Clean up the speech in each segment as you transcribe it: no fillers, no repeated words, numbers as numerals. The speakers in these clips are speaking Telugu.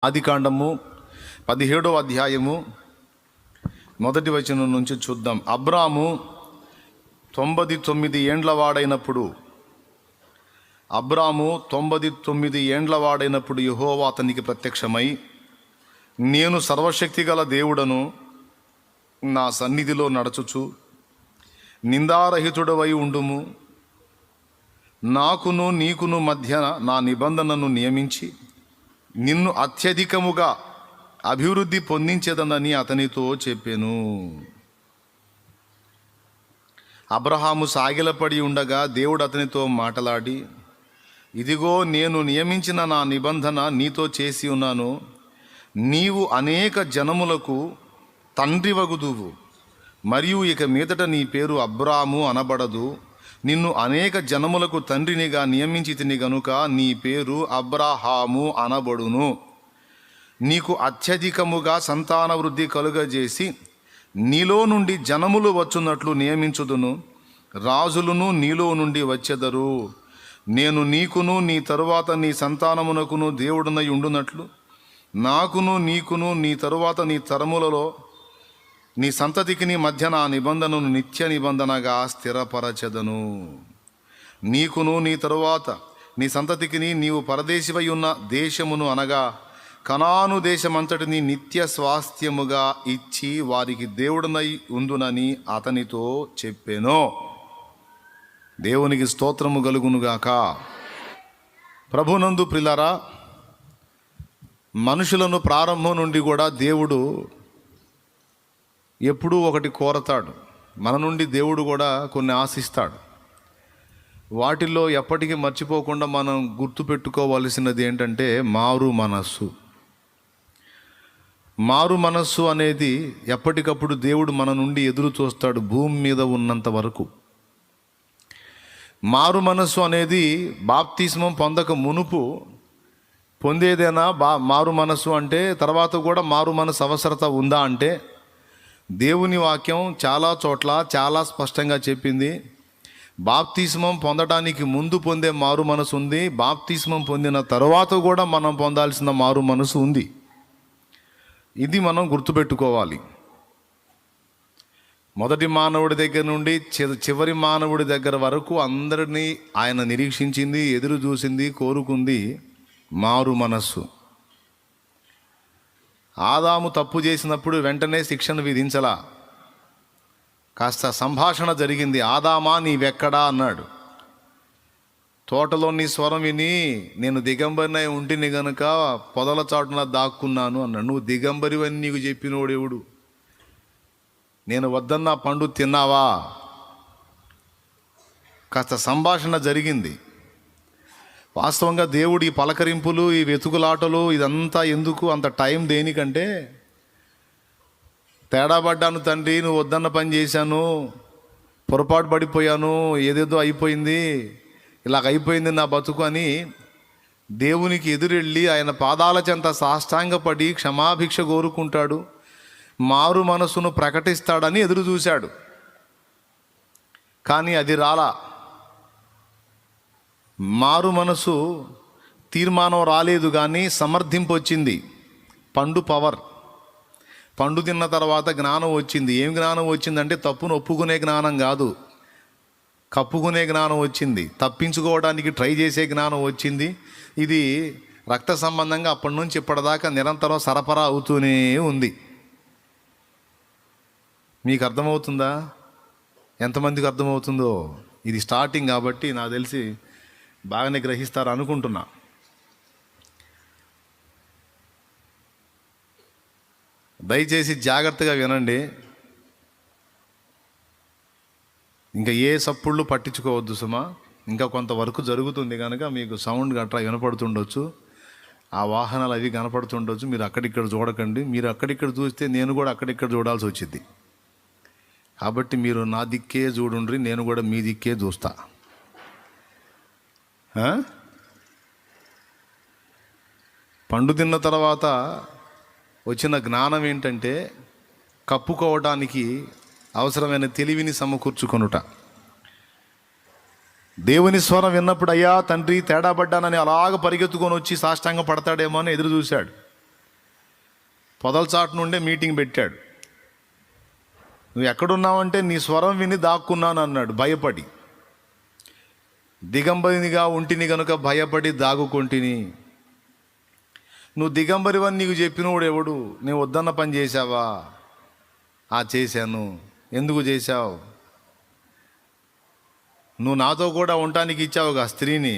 ఆదికాండము 17వ అధ్యాయము 1వ వచనం నుంచి చూద్దాం. అబ్రాము 99 ఏండ్ల వాడైనప్పుడు యెహోవా అతనికి ప్రత్యక్షమై, నేను సర్వశక్తిగల దేవుడను, నా సన్నిధిలో నడచుచు నిందారహితుడవై ఉండుము, నాకును నీకును మధ్య నా నిబంధనను నియమించి నిన్ను అత్యధికముగా అభివృద్ధి పొందించేదనని అతనితో చెప్పెను. అబ్రహాము సాగిలపడి ఉండగా దేవుడు అతనితో మాటలాడి, ఇదిగో నేను నియమించిన నా నిబంధన నీతో చేసి ఉన్నాను. నీవు అనేక జనములకు తండ్రివగుదువు, మరియు ఇక మీదట నీ పేరు అబ్రాము అనబడదు. నిన్ను అనేక జనములకు తండ్రినిగా నియమించితిని గనుక నీ పేరు అబ్రహాము అనబడును. నీకు అత్యధికముగా సంతాన వృద్ధి కలుగజేసి నీలో నుండి జనములు వచ్చున్నట్లు నియమించుదును. రాజులను నీలో నుండి వచ్చెదరు. నేను నీకును నీ తరువాత నీ సంతానమునకును దేవుడునై ఉండునట్లు, నాకును నీకును నీ తరువాత నీ తరములలో నీ సంతతికి నీ మధ్య నా నిబంధనను నిత్య నిబంధనగా స్థిరపరచెదను. నీకును నీ తరువాత నీ సంతతికి నీవు పరదేశివై ఉన్న దేశమును అనగా కనాను దేశమంతటిని నిత్య స్వాస్థ్యముగా ఇచ్చి వారికి దేవుడునై ఉందునని అతనితో చెప్పెను. దేవునికి స్తోత్రము కలుగునుగాక. ప్రభునందు ప్రియులారా, మనుషులను ప్రారంభం నుండి కూడా దేవుడు ఎప్పుడూ ఒకటి కోరతాడు. మన నుండి దేవుడు కూడా కొన్ని ఆశిస్తాడు. వాటిల్లో ఎప్పటికీ మర్చిపోకుండా మనం గుర్తుపెట్టుకోవలసినది ఏంటంటే మారు మనస్సు అనేది ఎప్పటికప్పుడు దేవుడు మన నుండి ఎదురు చూస్తాడు భూమి మీద ఉన్నంత వరకు. మారు మనస్సు అనేది బాప్తిస్మం పొందక మునుపు పొందేదేనా మారు మనస్సు అంటే? తర్వాత కూడా మారు మనసు అవసరత ఉందా అంటే, దేవుని వాక్యం చాలా చోట్ల చాలా స్పష్టంగా చెప్పింది. బాప్తిస్మం పొందడానికి ముందు పొందే మారు మనసు ఉంది, బాప్తిస్మం పొందిన తర్వాత కూడా మనం పొందాల్సిన మారు మనసు ఉంది. ఇది మనం గుర్తుపెట్టుకోవాలి. మొదటి మానవుడి దగ్గర నుండి చివరి మానవుడి దగ్గర వరకు అందరినీ ఆయన నిరీక్షించింది, ఎదురు చూసింది, కోరుకుంది మారు మనస్సు. ఆదాము తప్పు చేసినప్పుడు వెంటనే శిక్షను విధించలా, కాస్త సంభాషణ జరిగింది. ఆదామా నీవెక్కడా అన్నాడు. తోటలో నీ స్వరం విని నేను దిగంబరినై ఉంటిని గనుక పొదల చాటున దాక్కున్నాను అన్నాడు. నువ్వు దిగంబరివని నీకు చెప్పినోడెవడు? నేను వద్దన్న పండు తిన్నావా? కాస్త సంభాషణ జరిగింది. వాస్తవంగా దేవుడు ఈ పలకరింపులు, ఈ వెతుకులాటలు, ఇదంతా ఎందుకు? అంత టైం దేనికంటే, తేడా పడ్డాను తండ్రి, నువ్వు వద్దన్న పని చేశాను, పొరపాటు పడిపోయాను, ఏదేదో అయిపోయింది, ఇలాగ అయిపోయింది నా బతుకు అని దేవునికి ఎదురెళ్ళి ఆయన పాదాల చెంత సాష్టాంగపడి క్షమాభిక్ష కోరుకుంటాడు, మారు మనసును ప్రకటిస్తాడని ఎదురు చూశాడు. కానీ అది రాలా. మారు మనసు తీర్మానం రాలేదు, కానీ సమర్థింపు వచ్చింది. పండు తిన్న తర్వాత జ్ఞానం వచ్చింది. ఏం జ్ఞానం వచ్చిందంటే తప్పును ఒప్పుకునే జ్ఞానం కాదు, కప్పుకునే జ్ఞానం వచ్చింది. తప్పించుకోవడానికి ట్రై చేసే జ్ఞానం వచ్చింది. ఇది రక్త సంబంధంగా అప్పటి నుంచి ఇప్పటిదాకా నిరంతరం సరఫరా అవుతూనే ఉంది. మీకు అర్థమవుతుందా? ఎంతమందికి అర్థమవుతుందో? ఇది స్టార్టింగ్ కాబట్టి నాకు తెలిసి బాగానే గ్రహిస్తారు అనుకుంటున్నా. దయచేసి జాగ్రత్తగా వినండి. ఇంకా ఏ సప్పుళ్ళు పట్టించుకోవద్దు సుమా. ఇంకా కొంతవరకు జరుగుతుంది కనుక మీకు సౌండ్ గట్రా వినపడుతుండొచ్చు, ఆ వాహనాలు అవి కనపడుతుండొచ్చు. మీరు అక్కడిక్కడ చూడకండి. మీరు అక్కడిక్కడ చూస్తే నేను కూడా అక్కడిక్కడ చూడాల్సి వచ్చింది. కాబట్టి మీరు నా దిక్కే చూడుండ్రి, నేను కూడా మీ దిక్కే చూస్తా. పండు తిన్న తర్వాత వచ్చిన జ్ఞానం ఏంటంటే, కప్పుకోవడానికి అవసరమైన తెలివిని సమకూర్చుకొనుట. దేవుని స్వరం విన్నప్పుడు, అయ్యా తండ్రి తేడా పడ్డానని అలాగ పరిగెత్తుకొని వచ్చి సాష్టాంగ పడతాడేమో అని ఎదురు చూశాడు. పొదలచాటు నుండే మీటింగ్ పెట్టాడు. నువ్వు ఎక్కడున్నావంటే నీ స్వరం విని దాక్కున్నాను అన్నాడు భయపడి. దిగంబరినిగా ఉంటిని కనుక భయపడి దాగుకొంటిని. నువ్వు దిగంబరివని నీకు చెప్పినోడు ఎవడు? నేను వద్దన్న పని చేశావా? చేశాను. ఎందుకు చేశావు? నువ్వు నాతో కూడా ఉండటానికి ఇచ్చావుగా స్త్రీని.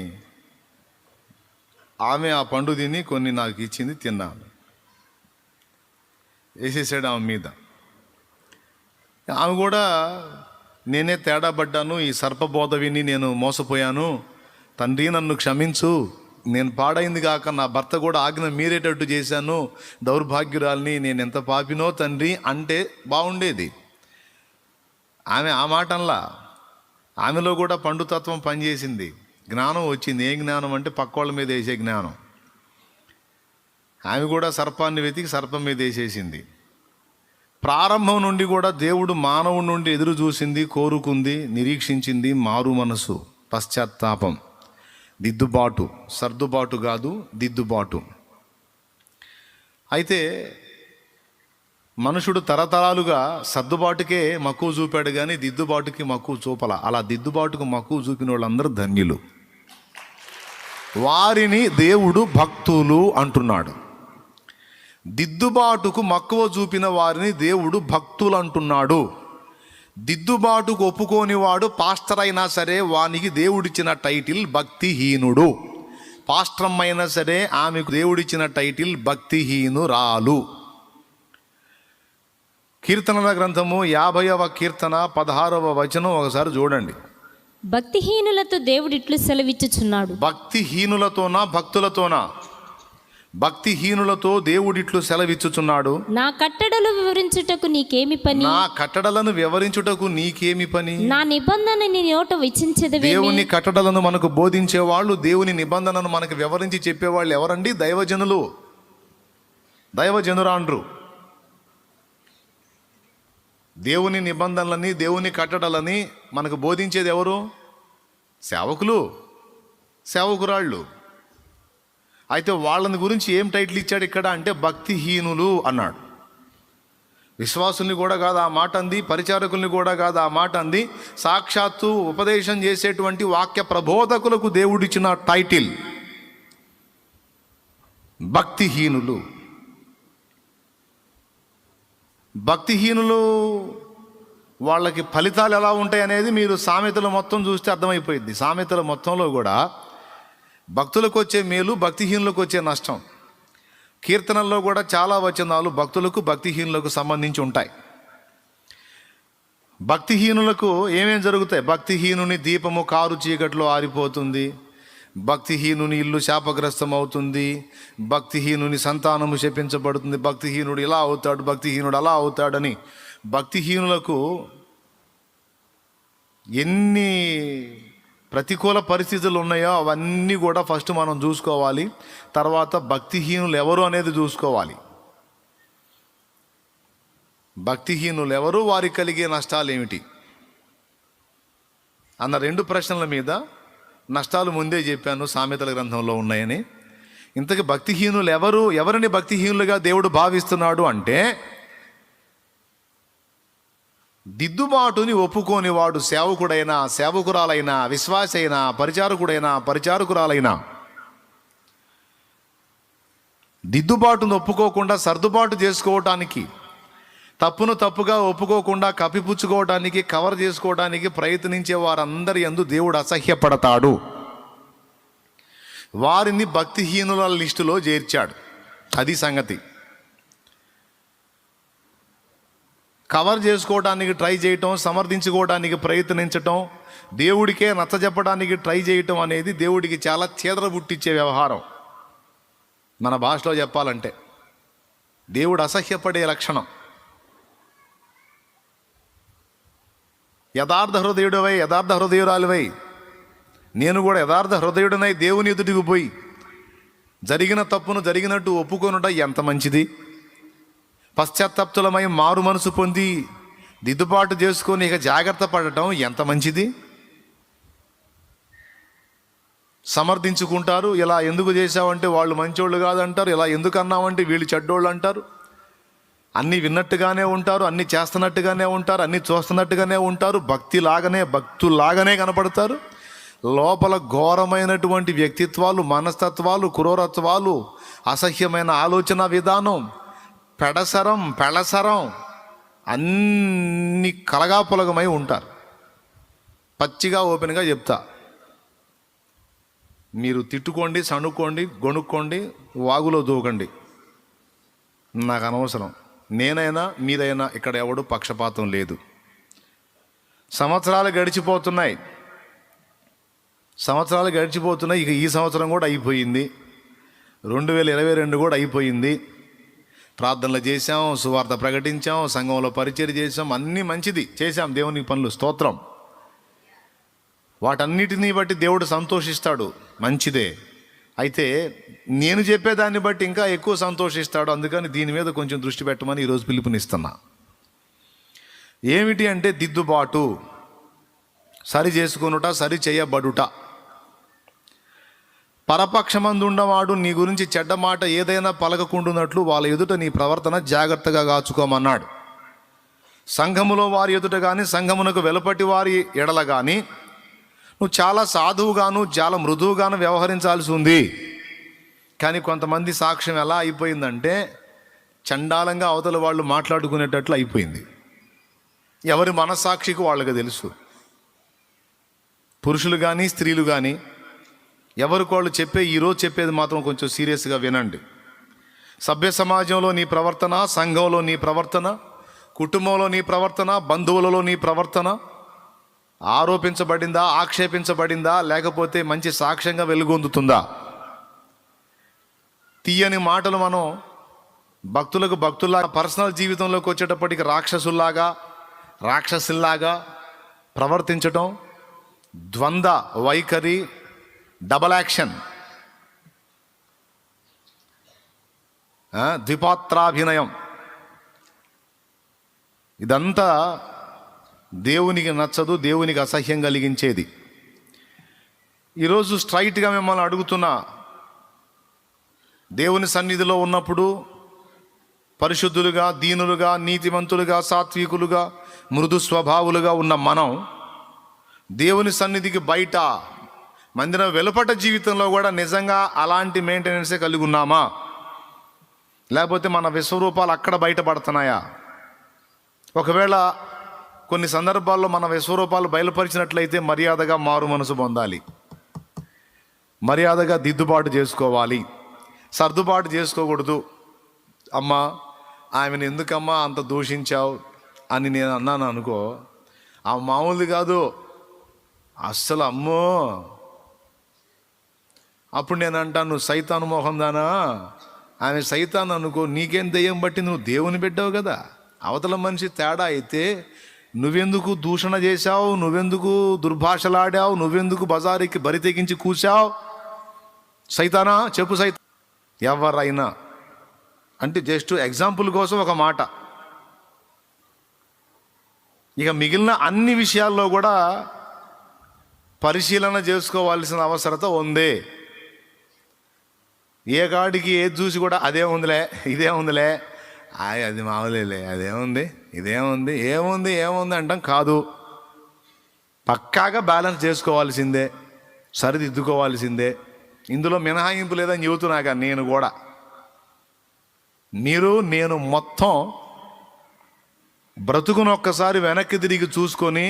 ఆమె ఆ పండు తిని కొన్ని నాకు ఇచ్చింది, తిన్నాను. వేసేసాడు ఆమె మీద. ఆమె కూడా నేనే తేడా పడ్డాను, ఈ సర్పబోధ విని నేను మోసపోయాను, తండ్రి నన్ను క్షమించు, నేను పాడైంది కాక నా భర్త కూడా ఆజ్ఞ మీరేటట్టు చేశాను, దౌర్భాగ్యురాల్ని, నేను ఎంత పాపినో తండ్రి అంటే బాగుండేది. ఆమె ఆ మాటల్లా ఆమెలో కూడా పండుతత్వం పనిచేసింది, జ్ఞానం వచ్చింది. ఏం జ్ఞానం అంటే పక్కోళ్ళ మీద వేసే జ్ఞానం. ఆమె కూడా సర్పాన్ని వెతికి సర్పం మీద వేసేసింది. ప్రారంభం నుండి కూడా దేవుడు మానవుడి నుండి ఎదురు చూసింది, కోరుకుంది, నిరీక్షించింది మారు మనసు, పశ్చాత్తాపం, దిద్దుబాటు. సర్దుబాటు కాదు, దిద్దుబాటు. అయితే మనుషుడు తరతరాలుగా సర్దుబాటుకే మక్కువ చూపాడు కానీ దిద్దుబాటుకి మక్కువ చూపల. అలా దిద్దుబాటుకు మక్కువ చూపిన వాళ్ళందరూ ధన్యులు. వారిని దేవుడు భక్తులు అంటున్నాడు. దిద్దుబాటుకు మక్కువ చూపిన వారిని దేవుడు భక్తులు అంటున్నాడు. దిద్దుబాటుకు ఒప్పుకోనివాడు పాస్టర్ అయినా సరే వానికి దేవుడిచ్చిన టైటిల్ భక్తిహీనుడు. పాస్టరమ్మ అయినా సరే ఆమెకు దేవుడిచ్చిన టైటిల్ భక్తిహీనురాలు. కీర్తనల గ్రంథము 50వ కీర్తన 16వ వచనం ఒకసారి చూడండి. భక్తిహీనులతో దేవుడు ఇట్లు సెలవిచ్చుచున్నాడు. భక్తిహీనులతోనా భక్తులతోనా? భక్తిహీనులతో దేవుడిట్లు సెలవిచ్చుచున్నాడు. నా కట్టడలు వివరించుటకు నీకేమి పని? నా కట్టడలను వివరించుటకు నీకేమి పని? నా నిబంధన నీ నోట విచించెదవేమి? దేవుని కట్టడలను మనకు బోధించే వాళ్ళు, దేవుని నిబంధనను మనకు వివరించి చెప్పేవాళ్ళు ఎవరండి? దైవజనులు, దైవజనురాండ్రు. దేవుని నిబంధనలని, దేవుని కట్టడలని మనకు బోధించేది ఎవరు? సేవకులు, సేవకురాళ్ళు. అయితే వాళ్ళని గురించి ఏం టైటిల్ ఇచ్చాడు ఇక్కడ అంటే భక్తిహీనులు అన్నాడు. విశ్వాసుల్ని కూడా కాదు ఆ మాట అంది, పరిచారకుల్ని కూడా కాదు ఆ మాట అంది, సాక్షాత్తు ఉపదేశం చేసేటువంటి వాక్య ప్రబోధకులకు దేవుడిచ్చిన టైటిల్ భక్తిహీనులు. భక్తిహీనులు వాళ్ళకి ఫలితాలు ఎలా ఉంటాయి అనేది మీరు సామెతలు మొత్తం చూస్తే అర్థమైపోయింది. సామెతల మొత్తంలో కూడా భక్తులకు వచ్చే మేలు, భక్తిహీనులకు వచ్చే నష్టం. కీర్తనల్లో కూడా చాలా వచనాలు భక్తులకు భక్తిహీనులకు సంబంధించి ఉంటాయి. భక్తిహీనులకు ఏమేం జరుగుతాయి? భక్తిహీనుని దీపము కారు చీకట్లో ఆరిపోతుంది, భక్తిహీనుని ఇల్లు శాపగ్రస్తం అవుతుంది, భక్తిహీనుని సంతానము శపించబడుతుంది, భక్తిహీనుడు ఇలా అవుతాడు, భక్తిహీనుడు అలా అవుతాడని భక్తిహీనులకు ఎన్ని ప్రతికూల పరిస్థితులు ఉన్నాయో అవన్నీ కూడా ఫస్ట్ మనం చూసుకోవాలి. తర్వాత భక్తిహీనులు ఎవరు అనేది చూసుకోవాలి. భక్తిహీనులు ఎవరు, వారికి కలిగే నష్టాలు ఏమిటి అన్న 2 ప్రశ్నల మీద నష్టాలు ముందే చెప్పాను, సామెతల గ్రంథంలో ఉన్నాయని. ఇంతకీ భక్తిహీనులు ఎవరు? ఎవరిని భక్తిహీనులుగా దేవుడు భావిస్తున్నాడు అంటే దిద్దుబాటుని ఒప్పుకోనివాడు, సేవకుడైనా సేవకురాలైనా, విశ్వాసి అయినా, పరిచారకుడైనా పరిచారకురాలైనా దిద్దుబాటును ఒప్పుకోకుండా సర్దుబాటు చేసుకోవటానికి, తప్పును తప్పుగా ఒప్పుకోకుండా కప్పిపుచ్చుకోవడానికి, కవర్ చేసుకోవడానికి ప్రయత్నించే వారందరి యందు దేవుడు అసహ్యపడతాడు. వారిని భక్తిహీనుల లిస్టులో చేర్చాడు. అది సంగతి. కవర్ చేసుకోవడానికి ట్రై చేయటం, సమర్థించుకోవడానికి ప్రయత్నించటం, దేవుడికే నచ్చజెప్పడానికి ట్రై చేయటం అనేది దేవుడికి చాలా చీదర పుట్టించే వ్యవహారం. మన భాషలో చెప్పాలంటే దేవుడు అసహ్యపడే లక్షణం. యథార్థ హృదయుడివై, యథార్థ హృదయురాలివై, నేను కూడా యథార్థ హృదయుడినై దేవుని ఎదుటికి పోయి జరిగిన తప్పును జరిగినట్టు ఒప్పుకొనుట ఎంత మంచిది. పశ్చాత్తాప్తులమై మారు మనసు పొంది దిద్దుబాటు చేసుకొని ఇక జాగ్రత్త పడటం ఎంత మంచిది. సమర్థించుకుంటారు. ఇలా ఎందుకు చేశావంటే వాళ్ళు మంచోళ్ళు కాదంటారు, ఇలా ఎందుకు అన్నావంటే వీళ్ళు చెడ్డోళ్ళు అంటారు. అన్నీ విన్నట్టుగానే ఉంటారు, అన్నీ చేస్తున్నట్టుగానే ఉంటారు, అన్నీ చూస్తున్నట్టుగానే ఉంటారు, భక్తులాగానే కనపడతారు. లోపల ఘోరమైనటువంటి వ్యక్తిత్వాలు, మనస్తత్వాలు, క్రూరత్వాలు, అసహ్యమైన ఆలోచన విధానం, పెళసరం అన్నీ కలగాపులగమై ఉంటారు. పచ్చిగా ఓపెన్గా చెప్తా, మీరు తిట్టుకోండి, సణుక్కోండి, గొణుక్కోండి, వాగులో దూకండి, నాకు అనవసరం. నేనైనా మీరైనా ఇక్కడ ఎవడు పక్షపాతం లేదు. సంవత్సరాలు గడిచిపోతున్నాయి. ఇక ఈ సంవత్సరం కూడా అయిపోయింది. 2022 కూడా అయిపోయింది. ప్రార్థనలు చేశాం, సువార్త ప్రకటించాం, సంఘంలో పరిచర్య చేశాం, అన్నీ మంచిది చేశాం, దేవునికి పనులు, స్తోత్రం. వాటన్నిటినీ బట్టి దేవుడు సంతోషిస్తాడు, మంచిదే. అయితే నేను చెప్పేదాన్ని బట్టి ఇంకా ఎక్కువ సంతోషిస్తాడు. అందుకని దీని మీద కొంచెం దృష్టి పెట్టమని ఈరోజు పిలుపునిస్తున్నా. ఏమిటి అంటే దిద్దుబాటు, సరి చేసుకొనుట, సరి చేయబడుట. పరపక్షమందుండవాడు నీ గురించి చెడ్డ మాట ఏదైనా పలకకుండునట్లు వాళ్ళ ఎదుట నీ ప్రవర్తన జాగ్రత్తగా కాచుకోమన్నాడు. సంఘములో వారి ఎదుట కానీ, సంఘమునకు వెలుపటి వారి ఎడల కానీ నువ్వు చాలా సాధువుగాను, చాలా మృదువుగాను వ్యవహరించాల్సి ఉంది. కానీ కొంతమంది సాక్ష్యం ఎలా అయిపోయిందంటే చండాలంగా అవతల వాళ్ళు మాట్లాడుకునేటట్లు అయిపోయింది. ఎవరి మనస్సాక్షికి వాళ్ళకి తెలుసు. పురుషులు కానీ, స్త్రీలు కానీ, ఎవరికి వాళ్ళు ఈరోజు చెప్పేది మాత్రం కొంచెం సీరియస్గా వినండి. సభ్య సమాజంలో నీ ప్రవర్తన, సంఘంలో నీ ప్రవర్తన, కుటుంబంలో నీ ప్రవర్తన, బంధువులలో నీ ప్రవర్తన ఆరోపించబడిందా, ఆక్షేపించబడిందా, లేకపోతే మంచి సాక్ష్యంగా వెలుగొందుతుందా? తీయని మాటలు మనం భక్తుల్లాగా పర్సనల్ జీవితంలోకి వచ్చేటప్పటికి రాక్షసుల్లాగా ప్రవర్తించటం, ద్వంద్వ వైఖరి, డబల్ యాక్షన్, ద్విపాత్రాభినయం, ఇదంతా దేవునికి నచ్చదు, దేవునికి అసహ్యం కలిగించేది. ఈరోజు స్ట్రైట్గా మిమ్మల్ని అడుగుతున్నా, దేవుని సన్నిధిలో ఉన్నప్పుడు పరిశుద్ధులుగా, దీనులుగా, నీతిమంతులుగా, సాత్వికులుగా, మృదు స్వభావులుగా ఉన్న మనం దేవుని సన్నిధికి బయట మందిరం వెలుపట జీవితంలో కూడా నిజంగా అలాంటి మెయింటెనెన్సే కలిగి ఉన్నామా? లేకపోతే మన విశ్వరూపాలు అక్కడ బయటపడుతున్నాయా? ఒకవేళ కొన్ని సందర్భాల్లో మన విశ్వరూపాలు బయలుపరిచినట్లయితే మర్యాదగా మారు మనసు పొందాలి, మర్యాదగా దిద్దుబాటు చేసుకోవాలి, సర్దుబాటు చేసుకోకూడదు. అమ్మా ఆమెను ఎందుకమ్మా అంత దూషించావు అని నేను అన్నాను అనుకో, ఆ మామూలుది కాదు అస్సలు, అమ్మో. అప్పుడు నేను అంటాను, నువ్వు సైతాను మోహం దానా, ఆమె సైతాను అనుకో, నీకేం దెయ్యం బట్టి, నువ్వు దేవుని బిడ్డవు కదా. అవతల మనిషి తేడా అయితే నువ్వెందుకు దూషణ చేశావు, నువ్వెందుకు దుర్భాషలాడావు, నువ్వెందుకు బజారుకి బరి తెగించి కూర్చావు? సైతానా చెప్పు, ఎవరైనా అంటే జస్ట్ ఎగ్జాంపుల్ కోసం ఒక మాట. ఇక మిగిలిన అన్ని విషయాల్లో కూడా పరిశీలన చేసుకోవాల్సిన అవసరత ఉంది. ఏ కాడికి ఏది చూసి కూడా అదే ఉందిలే, ఇదే ఉందిలే, అది మామూలేలే, అదేముంది, ఇదేముంది, ఏముంది అంటాం కాదు. పక్కాగా బ్యాలెన్స్ చేసుకోవాల్సిందే, సరిదిద్దుకోవాల్సిందే. ఇందులో మినహాయింపు లేదని చెబుతున్నాగా నేను కూడా. నేను మొత్తం బ్రతుకును ఒక్కసారి వెనక్కి తిరిగి చూసుకొని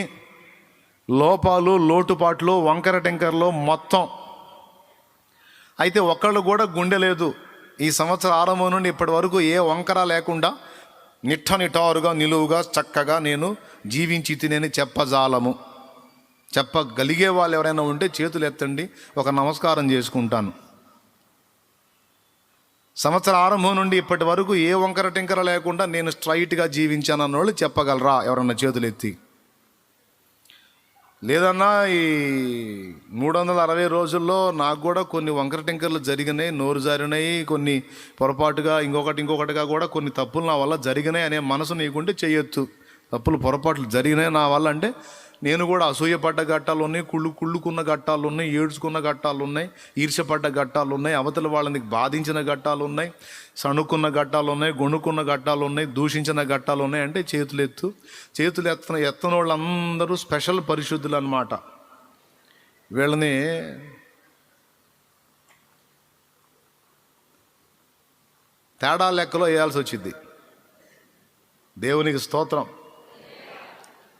లోపాలు, లోటుపాట్లు, వంకర టెంకర్లో మొత్తం. అయితే ఒక్కళ్ళు కూడా గుండె లేదు. ఈ సంవత్సరం ఆరంభం నుండి ఇప్పటి వరకు ఏ వంకర లేకుండా నిటారుగా, నిలువుగా, చక్కగా నేను జీవించి తినేని చెప్పగలిగే వాళ్ళు ఎవరైనా ఉంటే చేతులు ఎత్తండి, ఒక నమస్కారం చేసుకుంటాను. సంవత్సరం ఆరంభం నుండి ఇప్పటి వరకు ఏ వంకర టింకర లేకుండా నేను స్ట్రైట్గా జీవించాను అన్నోళ్ళు చెప్పగలరా ఎవరన్నా చేతులు ఎత్తి? లేదన్నా ఈ 360 రోజుల్లో నాకు కూడా కొన్ని వంకర టింకర్లు జరిగినాయి, నోరు జారినాయి, కొన్ని పొరపాటుగా ఇంకొకటిగా కూడా కొన్ని తప్పులు నా వల్ల జరిగినాయి అనే మనసు నీకుంటే చేయొచ్చు. తప్పులు పొరపాట్లు జరిగినాయి నా వల్ల అంటే నేను కూడా అసూయపడ్డ ఘట్టాలు ఉన్నాయి, కుళ్ళుకున్న ఘట్టాలు ఉన్నాయి, ఏడ్చుకున్న ఘట్టాలు ఉన్నాయి, ఈర్ష్యపడ్డ ఘట్టాలు ఉన్నాయి, అవతల వాళ్ళని బాధించిన ఘట్టాలు ఉన్నాయి, సణుక్కున్న ఘట్టాలు ఉన్నాయి, గొణుక్కున్న ఘట్టాలు ఉన్నాయి, దూషించిన ఘట్టాలు ఉన్నాయి. అంటే చేతులు ఎత్తన వాళ్ళందరూ స్పెషల్ పరిశుద్ధులు అన్నమాట. వీళ్ళని తేడా లెక్కలో వేయాల్సి వచ్చింది. దేవునికి స్తోత్రం.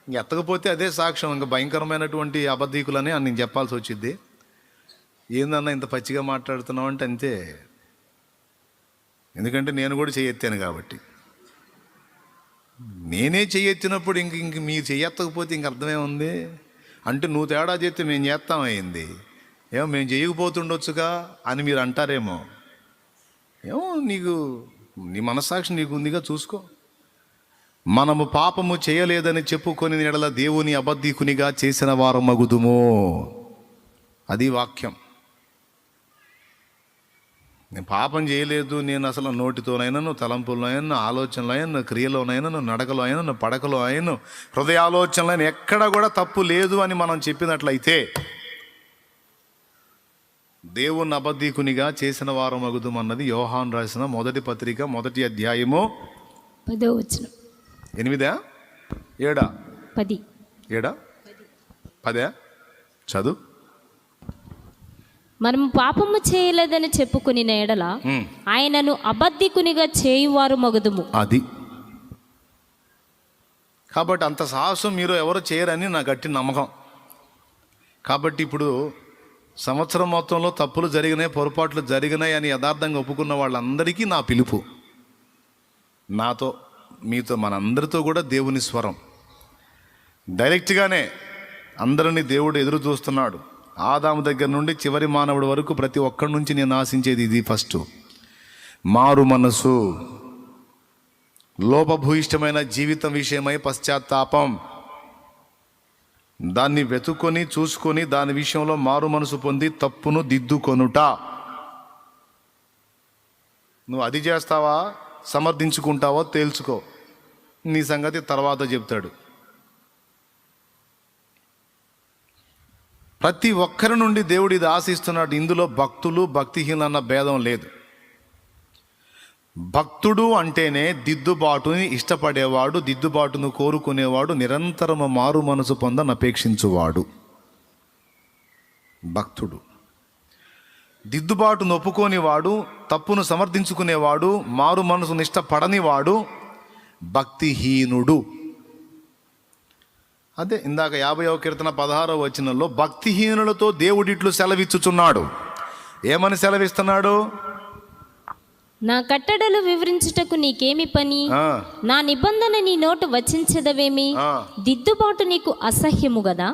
ఇంక ఎత్తకపోతే అదే సాక్ష్యం, ఇంకా భయంకరమైనటువంటి అబద్ధీకులని అని నేను చెప్పాల్సి వచ్చింది. ఏందన్నా ఇంత పచ్చిగా మాట్లాడుతున్నావు అంటే అంతే, ఎందుకంటే నేను కూడా చెయ్యెత్తాను కాబట్టి. నేనే చెయ్యెత్తినప్పుడు ఇంక మీరు చెయ్యెత్తకపోతే ఇంక అర్థమే ఉంది. అంటే నువ్వు తేడా చేస్తే మేము చేస్తామైంది, ఏమో మేము చేయకపోతుండొచ్చుగా అని మీరు అంటారేమో. ఏమో నీ మనస్సాక్షి నీకు ఉందిగా, చూసుకో. మనము పాపము చేయలేదని చెప్పుకొని ఎడల దేవుని అబద్ధీకునిగా చేసిన వారం మగుదుము. అది వాక్యం. నేను పాపం చేయలేదు, నేను అసలు నోటితోనైనా, తలంపులోనైనా, ఆలోచనలో, క్రియలోనైనా, నడకలో అయినా, పడకలో అయినా, హృదయాలోచనలో ఎక్కడ కూడా తప్పు లేదు అని మనం చెప్పినట్లయితే దేవుని అబద్ధీకునిగా చేసిన వారం మగుదుము అన్నది యోహాను రాసిన మొదటి పత్రిక 1వ అధ్యాయము 10వ వచనం. 8, 7, 10, 7, 10 చదువు. మనము పాపము చేయలేదని చెప్పుకుని ఎడల ఆయనను అబద్ధికునిగా చేయువారు మగుదుము. అది కాబట్టి అంత సాహసం మీరు ఎవరు చేయరని నా గట్టి నమ్మకం. కాబట్టి ఇప్పుడు సంవత్సరం మొత్తంలో తప్పులు జరిగినాయి, పొరపాట్లు జరిగినాయి అని యథార్థంగా ఒప్పుకున్న వాళ్ళందరికీ నా పిలుపు, నాతో మీతో మనందరితో కూడా దేవుని స్వరం. డైరెక్ట్గానే అందరినీ దేవుడు ఎదురు చూస్తున్నాడు. ఆదాము దగ్గర నుండి చివరి మానవుడి వరకు ప్రతి ఒక్కడి నుంచి నేను ఆశించేది ఇది. ఫస్ట్ మారు మనసు, లోపభూయిష్టమైన జీవితం విషయమై పశ్చాత్తాపం, దాన్ని వెతుక్కొని చూసుకొని దాని విషయంలో మారు మనసు పొంది తప్పును దిద్దుకొనుట. నువ్వు అది చేస్తావా, సమర్థించుకుంటావో తేల్చుకో, నీ సంగతి తర్వాత చెప్తాడు. ప్రతి ఒక్కరి నుండి దేవుడు ఇది ఆశిస్తున్నాడు. ఇందులో భక్తులు భక్తిహీనులు అన్న భేదం లేదు. భక్తుడు అంటేనే దిద్దుబాటుని ఇష్టపడేవాడు, దిద్దుబాటును కోరుకునేవాడు, నిరంతరము మారు మనసు పొందనపేక్షించువాడు భక్తుడు. దిద్దుబాటును ఒప్పుకోనివాడు, తప్పును సమర్థించుకునేవాడు, మారు మనసును ఇష్టపడనివాడు భక్తిహీనుడు. అదే ఇందాక 50వ కీర్తన 16వ వచనంలో భక్తిహీనులతో దేవుడిట్లు సెలవిచ్చుచున్నాడు. ఏమని సెలవిస్తున్నాడు? నా కట్టడలు వివరించుటకు నీకేమి పని? నా నిబంధన నీ నోట వచించదవేమి? దిద్దుబాటు నీకు అసహ్యము గదా?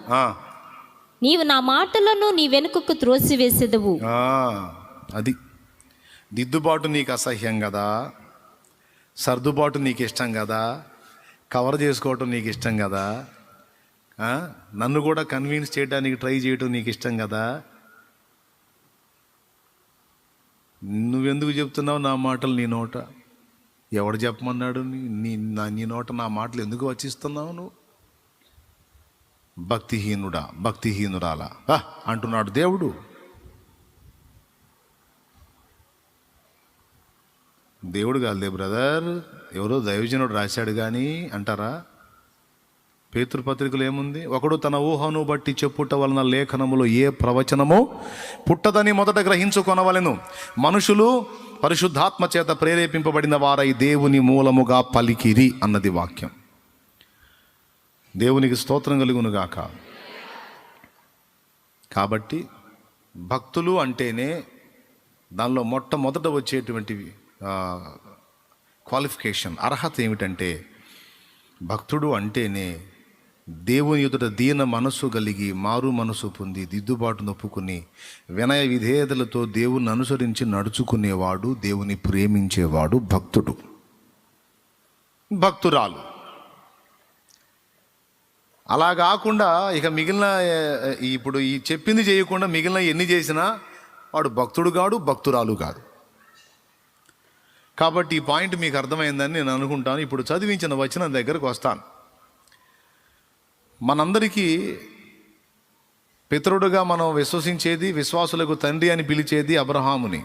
నీవు నా మాటలను నీ వెనుకకు త్రోసివేసేదవు. అది దిద్దుబాటు నీకు అసహ్యం కదా, సర్దుబాటు నీకు ఇష్టం కదా, కవర్ చేసుకోవటం నీకు ఇష్టం కదా, నన్ను కూడా కన్విన్స్ చేయడానికి ట్రై చేయటం నీకు ఇష్టం కదా. నువ్వెందుకు చెప్తున్నావు నా మాటలు నీ నోట? ఎవడు చెప్పమన్నాడు? నీ నోట నా మాటలు ఎందుకు వచ్చిస్తున్నావు నువ్వు? భక్తిహీనుడా, భక్తిహీనురాలా అంటున్నాడు దేవుడు. దేవుడు కాదులే బ్రదర్, ఎవరో దైవజనుడు రాశాడు కానీ అంటారా? పేతురుపత్రికలో ఏముంది? ఒకడు తన ఊహను బట్టి చెప్పుట వలన లేఖనములో ఏ ప్రవచనమో పుట్టదని మొదట గ్రహించుకొనవలెను. మనుషులు పరిశుద్ధాత్మ చేత ప్రేరేపింపబడిన వారై దేవుని మూలముగా పలికిరి అన్నది వాక్యం. దేవునికి స్తోత్రం కలుగునుగాక. కాబట్టి భక్తులు అంటేనే దానిలో మొట్టమొదట వచ్చేటువంటివి క్వాలిఫికేషన్, అర్హత ఏమిటంటే భక్తుడు అంటేనే దేవుని ఎదుట దీన మనస్సు కలిగి మారు మనసు పొంది దిద్దుబాటు నొప్పుకుని వినయ విధేయతలతో దేవుని అనుసరించి నడుచుకునేవాడు, దేవుని ప్రేమించేవాడు భక్తుడు. భక్తురాలు అలా కాకుండా ఇక మిగిలిన ఇప్పుడు ఈ చెప్పింది చేయకుండా మిగిలిన ఎన్ని చేసినా వాడు భక్తుడు కాడు, భక్తురాలు కాదు. కాబట్టి ఈ పాయింట్ మీకు అర్థమైందని నేను అనుకుంటాను. ఇప్పుడు చదివించిన వచనం దగ్గరకు వస్తాను. మనందరికీ పితరుడుగా మనం విశ్వసించేది, విశ్వాసులకు తండ్రి అని పిలిచేది అబ్రహాముని.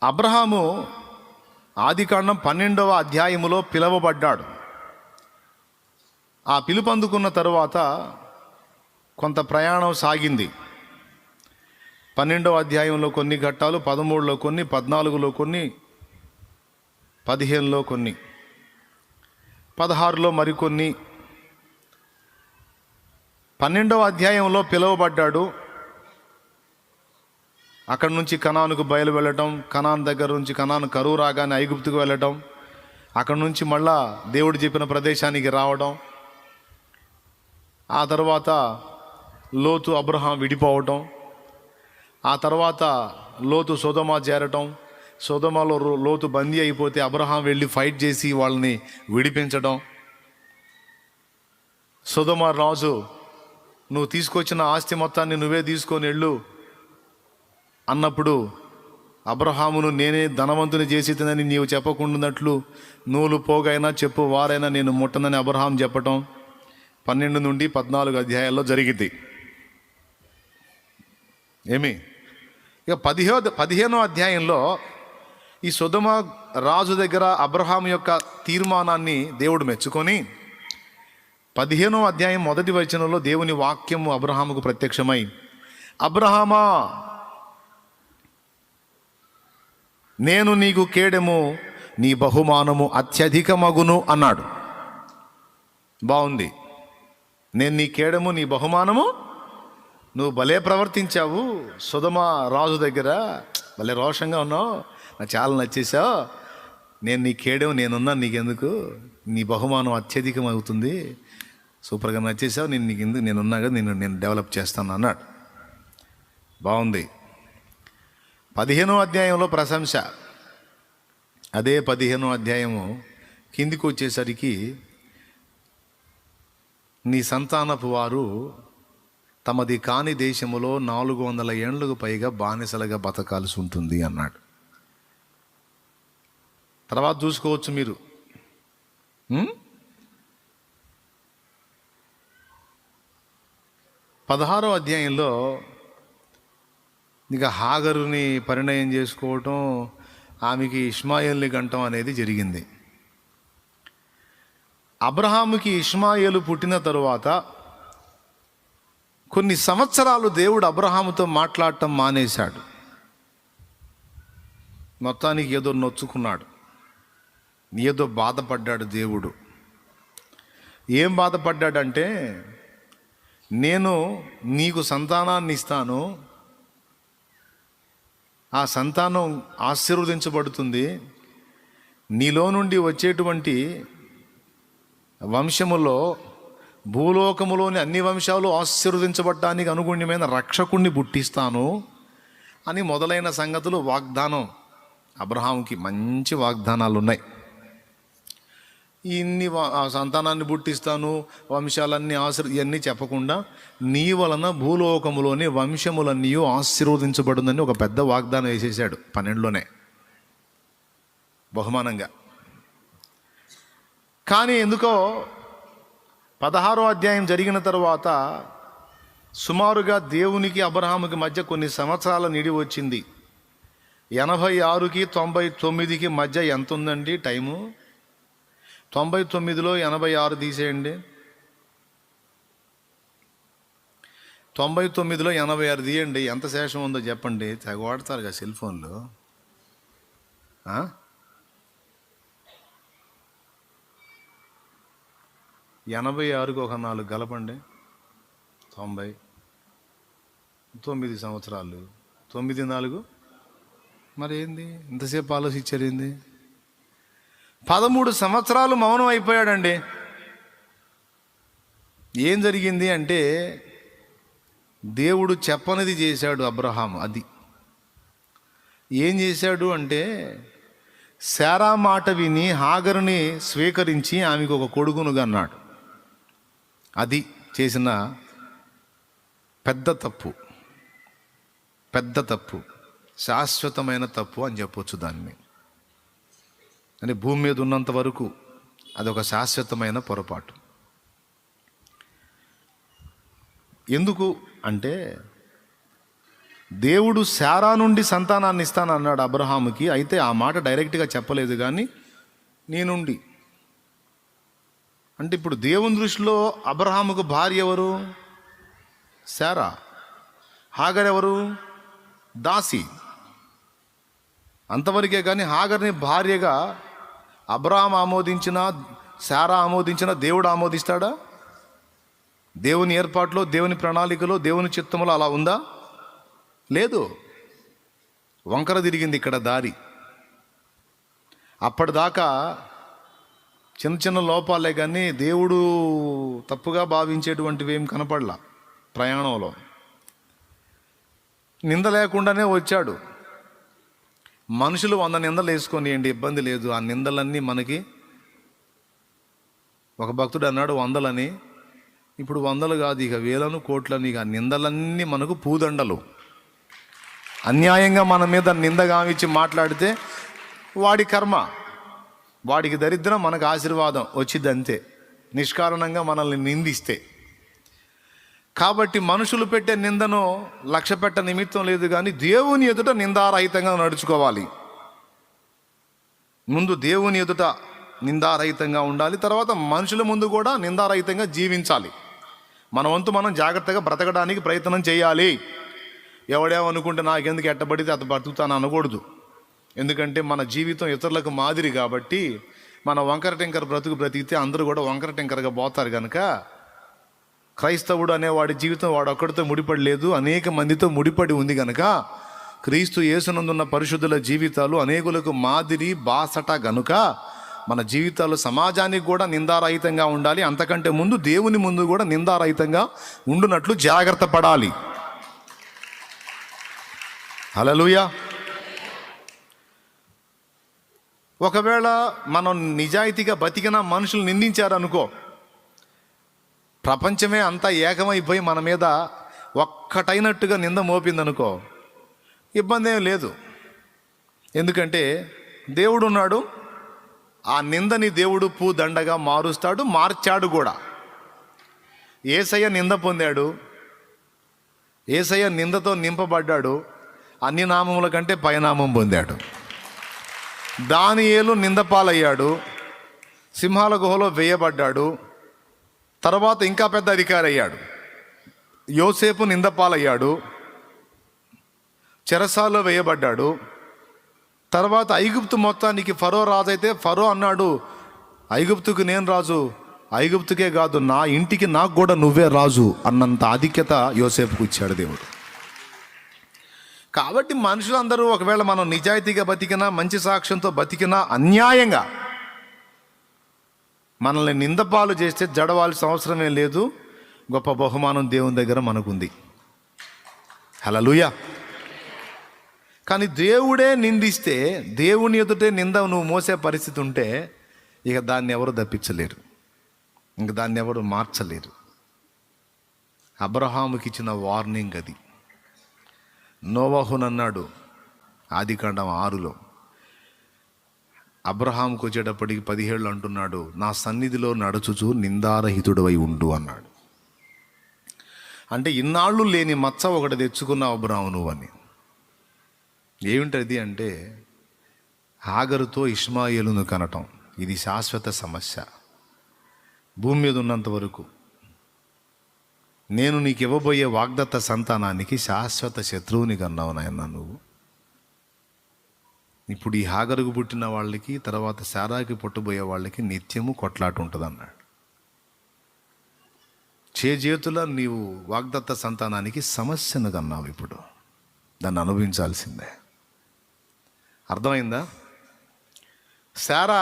అబ్రహాము ఆదికాండం 12వ అధ్యాయములో పిలువబడ్డాడు. ఆ పిలుపు అందుకున్న తరువాత కొంత ప్రయాణం సాగింది. 12వ అధ్యాయంలో కొన్ని ఘట్టాలు, 13లో కొన్ని, 14లో కొన్ని, 15లో కొన్ని, 16లో మరికొన్ని. 12వ అధ్యాయంలో పిలువబడ్డాడు. అక్కడి నుంచి కనానుకు బయలు వెళ్ళటం, కనాన్ దగ్గర నుంచి కనాను కరువు రాగానే ఐగుప్తుకు వెళ్ళటం, అక్కడి నుంచి మళ్ళా దేవుడు చెప్పిన ప్రదేశానికి రావడం, ఆ తర్వాత లోతు అబ్రహాం విడిపోవటం, ఆ తర్వాత లోతు సొదొమ చేరటం, సొదొమలో లోతు బందీ అయిపోతే అబ్రహాం వెళ్ళి ఫైట్ చేసి వాళ్ళని విడిపించడం, సొదొమ రాజు నువ్వు తీసుకొచ్చిన ఆస్తి మొత్తాన్ని నువ్వే తీసుకొని వెళ్ళు అన్నప్పుడు అబ్రహామును నేనే ధనవంతుని చేసేదని నీవు చెప్పకుండానట్లు నూలు పోగైనా చెప్పు వారైనా నేను ముట్టనని అబ్రహాం చెప్పటం 12 నుండి 14 అధ్యాయాల్లో జరిగింది. ఇక 15వ అధ్యాయంలో ఈ సొదొమ రాజు దగ్గర అబ్రహాం యొక్క తీర్మానాన్ని దేవుడు మెచ్చుకొని 15వ అధ్యాయం 1వ వచనంలో దేవుని వాక్యము అబ్రహాముకు ప్రత్యక్షమై, అబ్రహామా, నేను నీకు కేడెము, నీ బహుమానము అత్యధికమగును అన్నాడు. బాగుంది. నేను నీ కేడము, నీ బహుమానము. నువ్వు భలే ప్రవర్తించావు సొదొమ రాజు దగ్గర, భలే రోషంగా ఉన్నావు, నాకు చాలా నచ్చేసావు. నేను నీ కేడము, నేనున్నా, నీకెందుకు, నీ బహుమానం అత్యధికం అవుతుంది, సూపర్గా నచ్చేసావు, నేను నీకెందుకు, నేనున్నా కదా, నేను డెవలప్ చేస్తాను అన్నాడు. బాగుంది. 15వ అధ్యాయంలో ప్రశంస. అదే 15వ అధ్యాయము కిందికి వచ్చేసరికి, నీ సంతానపు వారు తమది కాని దేశములో 400 ఏండ్లకు పైగా బానిసలుగా బతకాల్సి ఉంటుంది అన్నాడు. తర్వాత చూసుకోవచ్చు మీరు. 16వ అధ్యాయంలో ఇక హాగరుని పరిణయం చేసుకోవటం, ఆమెకి ఇష్మాయేల్ని గంటం అనేది జరిగింది. అబ్రహాముకి ఇష్మాయేలు పుట్టిన తరువాత కొన్ని సంవత్సరాలు దేవుడు అబ్రహాముతో మాట్లాడటం మానేశాడు. మొత్తానికి ఏదో నొచ్చుకున్నాడు, ఏదో బాధపడ్డాడు దేవుడు. ఏం బాధపడ్డాడంటే, నేను నీకు సంతానాన్ని ఇస్తాను, ఆ సంతానం ఆశీర్వదించబడుతుంది, నీలో నుండి వచ్చేటువంటి వంశములో భూలోకములోని అన్ని వంశాలు ఆశీర్వదించబడటానికి అనుగుణ్యమైన రక్షకుణ్ణి పుట్టిస్తాను అని మొదలైన సంగతులు వాగ్దానం. అబ్రహాంకి మంచి వాగ్దానాలు ఉన్నాయి. ఇన్ని సంతానాన్ని పుట్టిస్తాను, వంశాలన్నీ ఇవన్నీ చెప్పకుండా, నీ వలన భూలోకములోని వంశములన్నీ ఆశీర్వదించబడుందని ఒక పెద్ద వాగ్దానం వేసేసాడు 12లోనే బహుమానంగా. కానీ ఎందుకో 16వ అధ్యాయం జరిగిన తర్వాత సుమారుగా దేవునికి అబ్రహాముకి మధ్య కొన్ని సంవత్సరాల నిడి వచ్చింది. 86కి 99కి మధ్య ఎంత ఉందండి టైము? 99లో 86 తీసేయండి, 99లో 86 తీయండి, ఎంత శేషం ఉందో చెప్పండి. తెగ వాడతారు కదా సెల్ ఫోన్లు. 86కి ఒక 4 కలపండి, 99 సంవత్సరాలు. 9 4 మరి ఏంది ఇంతసేపు ఆలోచించారు ఏంది? 13 సంవత్సరాలు మౌనం అయిపోయాడండి. ఏం జరిగింది అంటే, దేవుడు చెప్పనిది చేశాడు అబ్రహాము. అది ఏం చేశాడు అంటే, శారా మాట విని హాగరుని స్వీకరించి ఆమెకు ఒక కొడుకునుగా అన్నాడు. అది చేసిన పెద్ద తప్పు, పెద్ద తప్పు, శాశ్వతమైన తప్పు అని చెప్పొచ్చు దాన్ని. అంటే భూమి మీద ఉన్నంత వరకు అదొక శాశ్వతమైన పొరపాటు. ఎందుకు అంటే దేవుడు శారా నుండి సంతానాన్ని ఇస్తానన్నాడు అబ్రహాముకి. అయితే ఆ మాట డైరెక్ట్గా చెప్పలేదు, కానీ నీ నుండి అంటే ఇప్పుడు దేవుని దృష్టిలో అబ్రహాముకు భార్య ఎవరు? శారా. హాగర్ ఎవరు? దాసి. అంతవరకే. కానీ హాగర్ని భార్యగా అబ్రహాం ఆమోదించిన, శారా ఆమోదించిన, దేవుడు ఆమోదిస్తాడా? దేవుని ఏర్పాటులో, దేవుని ప్రణాళికలో, దేవుని చిత్తంలో అలా ఉందా? లేదు. వంకర తిరిగింది ఇక్కడ దారి. అప్పటిదాకా చిన్న చిన్న లోపాలే, కానీ దేవుడు తప్పుగా భావించేటువంటివి ఏం కనపడలా. ప్రయాణంలో నింద లేకుండానే వచ్చాడు. మనుషులు 100 నిందలు వేసుకొనియండి, ఇబ్బంది లేదు. ఆ నిందలన్నీ మనకి, ఒక భక్తుడు అన్నాడు 100లని, ఇప్పుడు 100 కాదు, ఇక వేలను కోట్లని. ఇక నిందలన్నీ మనకు పూదండలు. అన్యాయంగా మన మీద నింద గావించి మాట్లాడితే వాడి కర్మ, వాడికి దరిద్రం, మనకు ఆశీర్వాదం వచ్చింది అంతే, నిష్కారణంగా మనల్ని నిందిస్తే. కాబట్టి మనుషులు పెట్టే నిందను లక్ష్య పెట్ట నిమిత్తం లేదు, కానీ దేవుని ఎదుట నిందారహితంగా నడుచుకోవాలి. ముందు దేవుని ఎదుట నిందారహితంగా ఉండాలి, తర్వాత మనుషుల ముందు కూడా నిందారహితంగా జీవించాలి. మన వంతు మనం జాగ్రత్తగా బ్రతకడానికి ప్రయత్నం చేయాలి. ఎవడేమనుకుంటే నాకెందుకు ఎట్టబడితే అత బ్రతుకుతాను అనకూడదు. ఎందుకంటే మన జీవితం ఇతరులకు మాదిరి కాబట్టి, మన వంకర టెంకర బ్రతికితే అందరూ కూడా వంకర టెంకరగా పోతారు. కనుక క్రైస్తవుడు అనే వాడి జీవితం వాడు ఒక్కడితో ముడిపడి లేదు, అనేక మందితో ముడిపడి ఉంది. కనుక క్రీస్తు యేసునందున్న పరిశుద్ధుల జీవితాలు అనేకులకు మాదిరి బాసట గనుక మన జీవితాలు సమాజానికి కూడా నిందారహితంగా ఉండాలి. అంతకంటే ముందు దేవుని ముందు కూడా నిందారహితంగా ఉండునట్లు జాగ్రత్త పడాలి. హల్లెలూయా. ఒకవేళ మనం నిజాయితీగా బతికిన మనుషులు నిందించారనుకో, ప్రపంచమే అంతా ఏకమైపోయి మన మీద ఒక్కటైనట్టుగా నింద మోపిందనుకో, ఇబ్బంది ఏం లేదు. ఎందుకంటే దేవుడు ఉన్నాడు. ఆ నిందని దేవుడు పూదండగా మారుస్తాడు, మార్చాడు కూడా. యేసయ్య నింద పొందాడు, యేసయ్య నిందతో నింపబడ్డాడు, అన్ని నామముల కంటే పైనామం పొందాడు. దానియేలు నిందపాలయ్యాడు, సింహాల గుహలో వేయబడ్డాడు, తర్వాత ఇంకా పెద్ద అధికారి అయ్యాడు. యోసేపు నిందపాలయ్యాడు, చెరసాల్లో వేయబడ్డాడు. తర్వాత ఐగుప్తు మొత్తానికి ఫరో రాజు అయితే ఫరో అన్నాడు, ఐగుప్తుకు నేను రాజు, ఐగుప్తుకే కాదు నా ఇంటికి నాకు కూడా నువ్వే రాజు అన్నంత ఆధిక్యత యోసేపుకు ఇచ్చాడు దేవుడు. కాబట్టి మనుషులందరూ ఒకవేళ మనం నిజాయితీగా బతికినా, మంచి సాక్ష్యంతో బతికినా, అన్యాయంగా మనల్ని నిందపాలు చేస్తే జడవాల్సిన అవసరమే లేదు. గొప్ప బహుమానం దేవుని దగ్గర మనకుంది. హల్లెలూయా. కానీ దేవుడే నిందిస్తే, దేవుని ఎదుటే నింద నువ్వు మోసే పరిస్థితి ఉంటే, ఇక దాన్ని ఎవరు తప్పించలేరు, ఇంక దాన్ని ఎవరు మార్చలేరు. అబ్రహాముకి ఇచ్చిన వార్నింగ్ అది. నోవహునన్నాడు ఆదికాండం 6లో, అబ్రహాంకు వచ్చేటప్పటికి 17 అంటున్నాడు, నా సన్నిధిలో నడుచుచు నిందారహితుడవై ఉండు అన్నాడు. అంటే ఇన్నాళ్ళు లేని మచ్చ ఒకటి తెచ్చుకున్నావు అబ్రహాము నువ్వు అని. ఏమిటది అంటే హాగరుతో ఇష్మాయేలును కనటం. ఇది శాశ్వత సమస్య. భూమి మీద ఉన్నంత వరకు నేను నీకు ఇవ్వబోయే వాగ్దత్త సంతానానికి శాశ్వత శత్రువుని కన్నావు నాయన నువ్వు. ఇప్పుడు ఈ హాగరుకు పుట్టిన వాళ్ళకి, తర్వాత శారాకి పుట్టబోయే వాళ్ళకి నిత్యము కొట్లాట ఉంటుంది అన్నాడు. చేతుల నీవు వాగ్దత్త సంతానానికి సమస్యను కన్నావు. ఇప్పుడు దాన్ని అనుభవించాల్సిందే. అర్థమైందా? శారా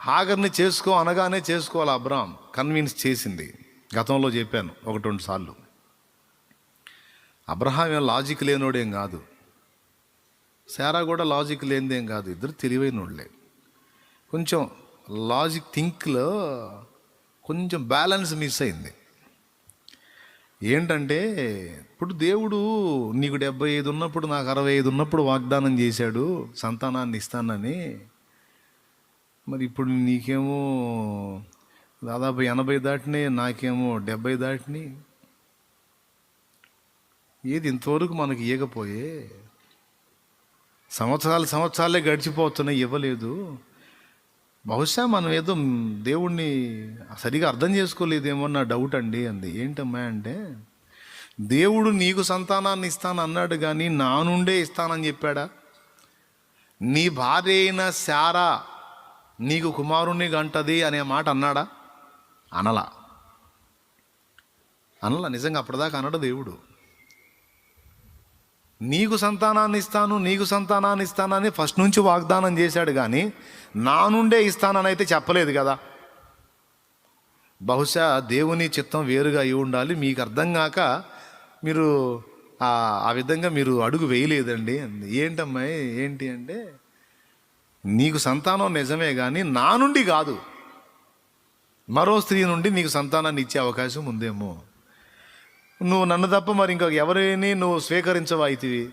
హాగర్ని చేసుకో అనగానే చేసుకోవాలి. అబ్రాం కన్విన్స్ చేసింది. గతంలో చెప్పాను 1-2 సార్లు. అబ్రహాం ఏం లాజిక్ లేనోడేం కాదు, శారా కూడా లాజిక్ లేనిదేం కాదు. ఇద్దరు తెలివైనోళ్ళే. కొంచెం లాజిక్ థింక్లో కొంచెం బ్యాలెన్స్ మిస్ అయింది. ఏంటంటే ఇప్పుడు దేవుడు నీకు 75 ఉన్నప్పుడు, నాకు 65 ఉన్నప్పుడు వాగ్దానం చేశాడు సంతానాన్ని ఇస్తానని. మరి ఇప్పుడు నీకేమో దాదాపు 80 దాటినాయి, నాకేమో 70 దాటినాయి. ఏది ఇంతవరకు మనకి ఇవ్వకపోయే? సంవత్సరాలే గడిచిపోతున్నాయి, ఇవ్వలేదు. బహుశా మనం ఏదో దేవుణ్ణి సరిగా అర్థం చేసుకోలేదేమో నా డౌట్ అండి అంది. ఏంటమ్మా అంటే, దేవుడు నీకు సంతానాన్ని ఇస్తాను అన్నాడు కానీ నా నుండే ఇస్తానని చెప్పాడా? నీ భార్య అయిన శారా నీకు కుమారుణ్ణి గంటది అనే మాట అన్నాడా? అనలా. నిజంగా అప్పటిదాకా అనడు దేవుడు. నీకు సంతానాన్ని ఇస్తానని ఫస్ట్ నుంచి వాగ్దానం చేశాడు కానీ నా నుండే ఇస్తానని అయితే చెప్పలేదు కదా. బహుశా దేవుని చిత్తం వేరుగా అయి ఉండాలి. మీకు అర్థం కాక మీరు ఆ విధంగా మీరు అడుగు వేయలేదండి అంది. ఏంటమ్మాయి ఏంటి అంటే, నీకు సంతానం నిజమే కానీ నా నుండి కాదు, మరో స్త్రీ నుండి నీకు సంతానాన్ని ఇచ్చే అవకాశం ఉందేమో. నువ్వు నన్ను తప్ప మరి ఇంకొక ఎవరిని నువ్వు స్వీకరించవా అయితివి.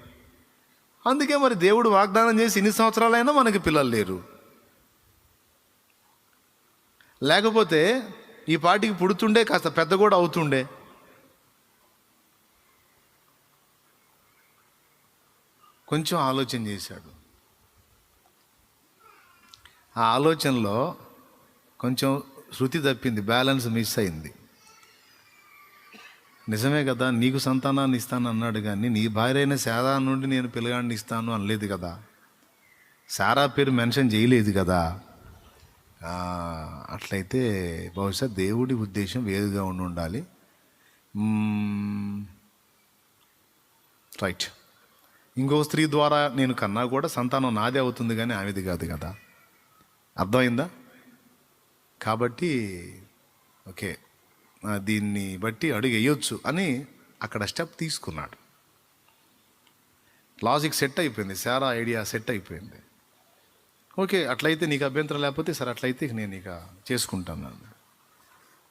అందుకే మరి దేవుడు వాగ్దానం చేసి ఇన్ని సంవత్సరాలైనా మనకి పిల్లలు లేరు. లేకపోతే ఈ పాటికి పుడుతుండే, కాస్త పెద్ద కూడా అవుతుండే. కొంచెం ఆలోచన చేశాడు. ఆ ఆలోచనలో కొంచెం శృతి తప్పింది, బ్యాలెన్స్ మిస్ అయింది. నిజమే కదా, నీకు సంతానాన్ని ఇస్తాను అన్నాడు కానీ నీ భార్య అయిన శారా నుండి నేను పిల్లగాడిని ఇస్తాను అనలేదు కదా. శారా పేరు మెన్షన్ చేయలేదు కదా. అట్లయితే బహుశా దేవుడి ఉద్దేశం వేరుగా ఉండాలి. రైట్. ఇంకో స్త్రీ ద్వారా నేను కన్నా కూడా సంతానం నాదే అవుతుంది కానీ ఆమెది కాదు కదా. అర్థమైందా? కాబట్టి ఓకే, దీన్ని బట్టి అడుగు వేయొచ్చు అని అక్కడ స్టెప్ తీసుకున్నాడు. లాజిక్ సెట్ అయిపోయింది, శారా ఐడియా సెట్ అయిపోయింది. ఓకే, అట్లయితే నీకు అభ్యంతరం లేకపోతే సరే, అట్లయితే నేను ఇక చేసుకుంటాను.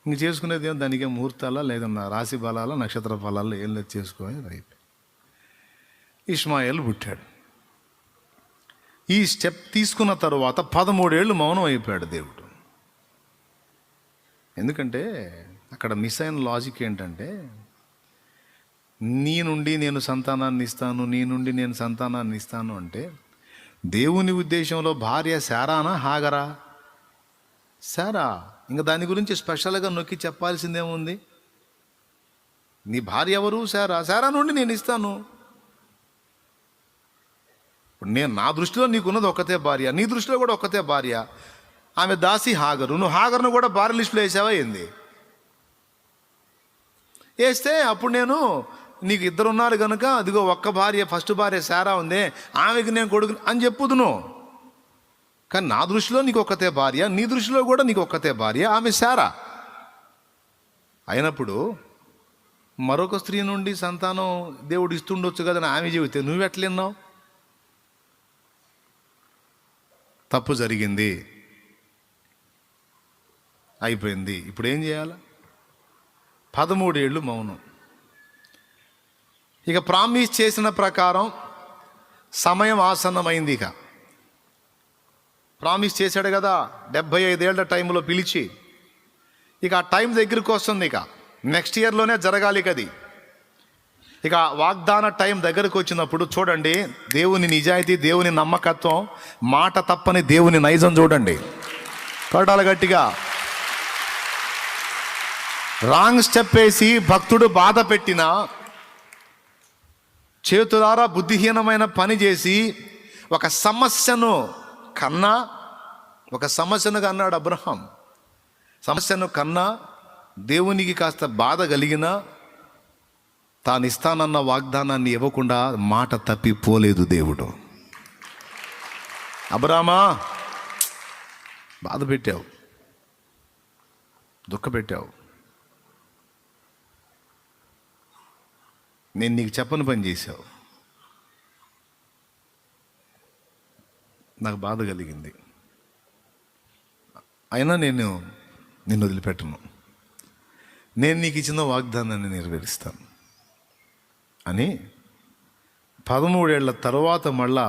ఇంక చేసుకునేది ఏం, దానికి ముహూర్తాలా లేదన్నా రాశి బలాల నక్షత్ర ఫలాల్లో ఏం లేదు, చేసుకొని అయిపోయి ఇష్మాయేలు పుట్టాడు. ఈ స్టెప్ తీసుకున్న తరువాత 13 ఏళ్ళు మౌనం అయిపోయాడు దేవుడు. ఎందుకంటే అక్కడ మిస్ అయిన లాజిక్ ఏంటంటే, నీ నుండి నేను సంతానాన్ని ఇస్తాను అంటే దేవుని ఉద్దేశంలో భార్య శారానా హాగరా? శారా. ఇంకా దాని గురించి స్పెషల్గా నొక్కి చెప్పాల్సిందేముంది? నీ భార్య ఎవరు? శారా నుండి నేను ఇస్తాను. ఇప్పుడు నా దృష్టిలో నీకున్నది ఒక్కతే భార్య, నీ దృష్టిలో కూడా ఒక్కతే భార్య. ఆమె దాసి హాగరు. నువ్వు హాగర్ను కూడా భార్య లిస్టులో వేసావా ఏంది? వేస్తే అప్పుడు నేను నీకు 2 ఉన్నారు కనుక అదిగో ఒక్క భార్య, ఫస్ట్ భార్య శారా ఉందే, ఆమెకి నేను కొడుకు అని చెప్పుదును. కానీ నా దృష్టిలో నీకు ఒక్కతే భార్య, నీ దృష్టిలో కూడా నీకు ఒక్కతే భార్య, ఆమె శారా అయినప్పుడు మరొక స్త్రీ నుండి సంతానం దేవుడు ఇస్తుండొచ్చు కదా అని ఆమె చెబితే నువ్వెట్లన్నావు? తప్పు జరిగింది, అయిపోయింది. ఇప్పుడు ఏం చేయాలి? 13 ఏళ్ళు మౌనం. ఇక ప్రామిస్ చేసిన ప్రకారం సమయం ఆసన్నమైంది. ఇక ప్రామిస్ చేశాడు కదా 75 ఏళ్ల టైంలో పిలిచి, ఇక ఆ టైం దగ్గరికి వస్తుంది. ఇక నెక్స్ట్ ఇయర్లోనే జరగాలి కది. ఇక వాగ్దాన టైం దగ్గరకు వచ్చినప్పుడు చూడండి, దేవుని నిజాయితీ, దేవుని నమ్మకత్వం, మాట తప్పని దేవుని నైజం చూడండి. కొరటాల గట్టిగా. రాంగ్ స్టెప్ వేసి భక్తుడు బాధ పెట్టిన, చేతులారా బుద్ధిహీనమైన పని చేసి ఒక సమస్యను కన్నాడు అబ్రహాం. సమస్యను కన్నా దేవునికి కాస్త బాధ కలిగినా తాను ఇస్తానన్న వాగ్దానాన్ని ఇవ్వకుండా మాట తప్పిపోలేదు దేవుడు. అబ్రామా, బాధ పెట్టావు, దుఃఖ పెట్టావు, నేను నీకు చెప్పని పని చేశావు, నాకు బాధ కలిగింది, అయినా నేను నిన్ను వదిలిపెట్టను, నేను నీకు ఇచ్చిన వాగ్దానాన్ని నెరవేరుస్తాను అని 13 ఏళ్ల తర్వాత మళ్ళా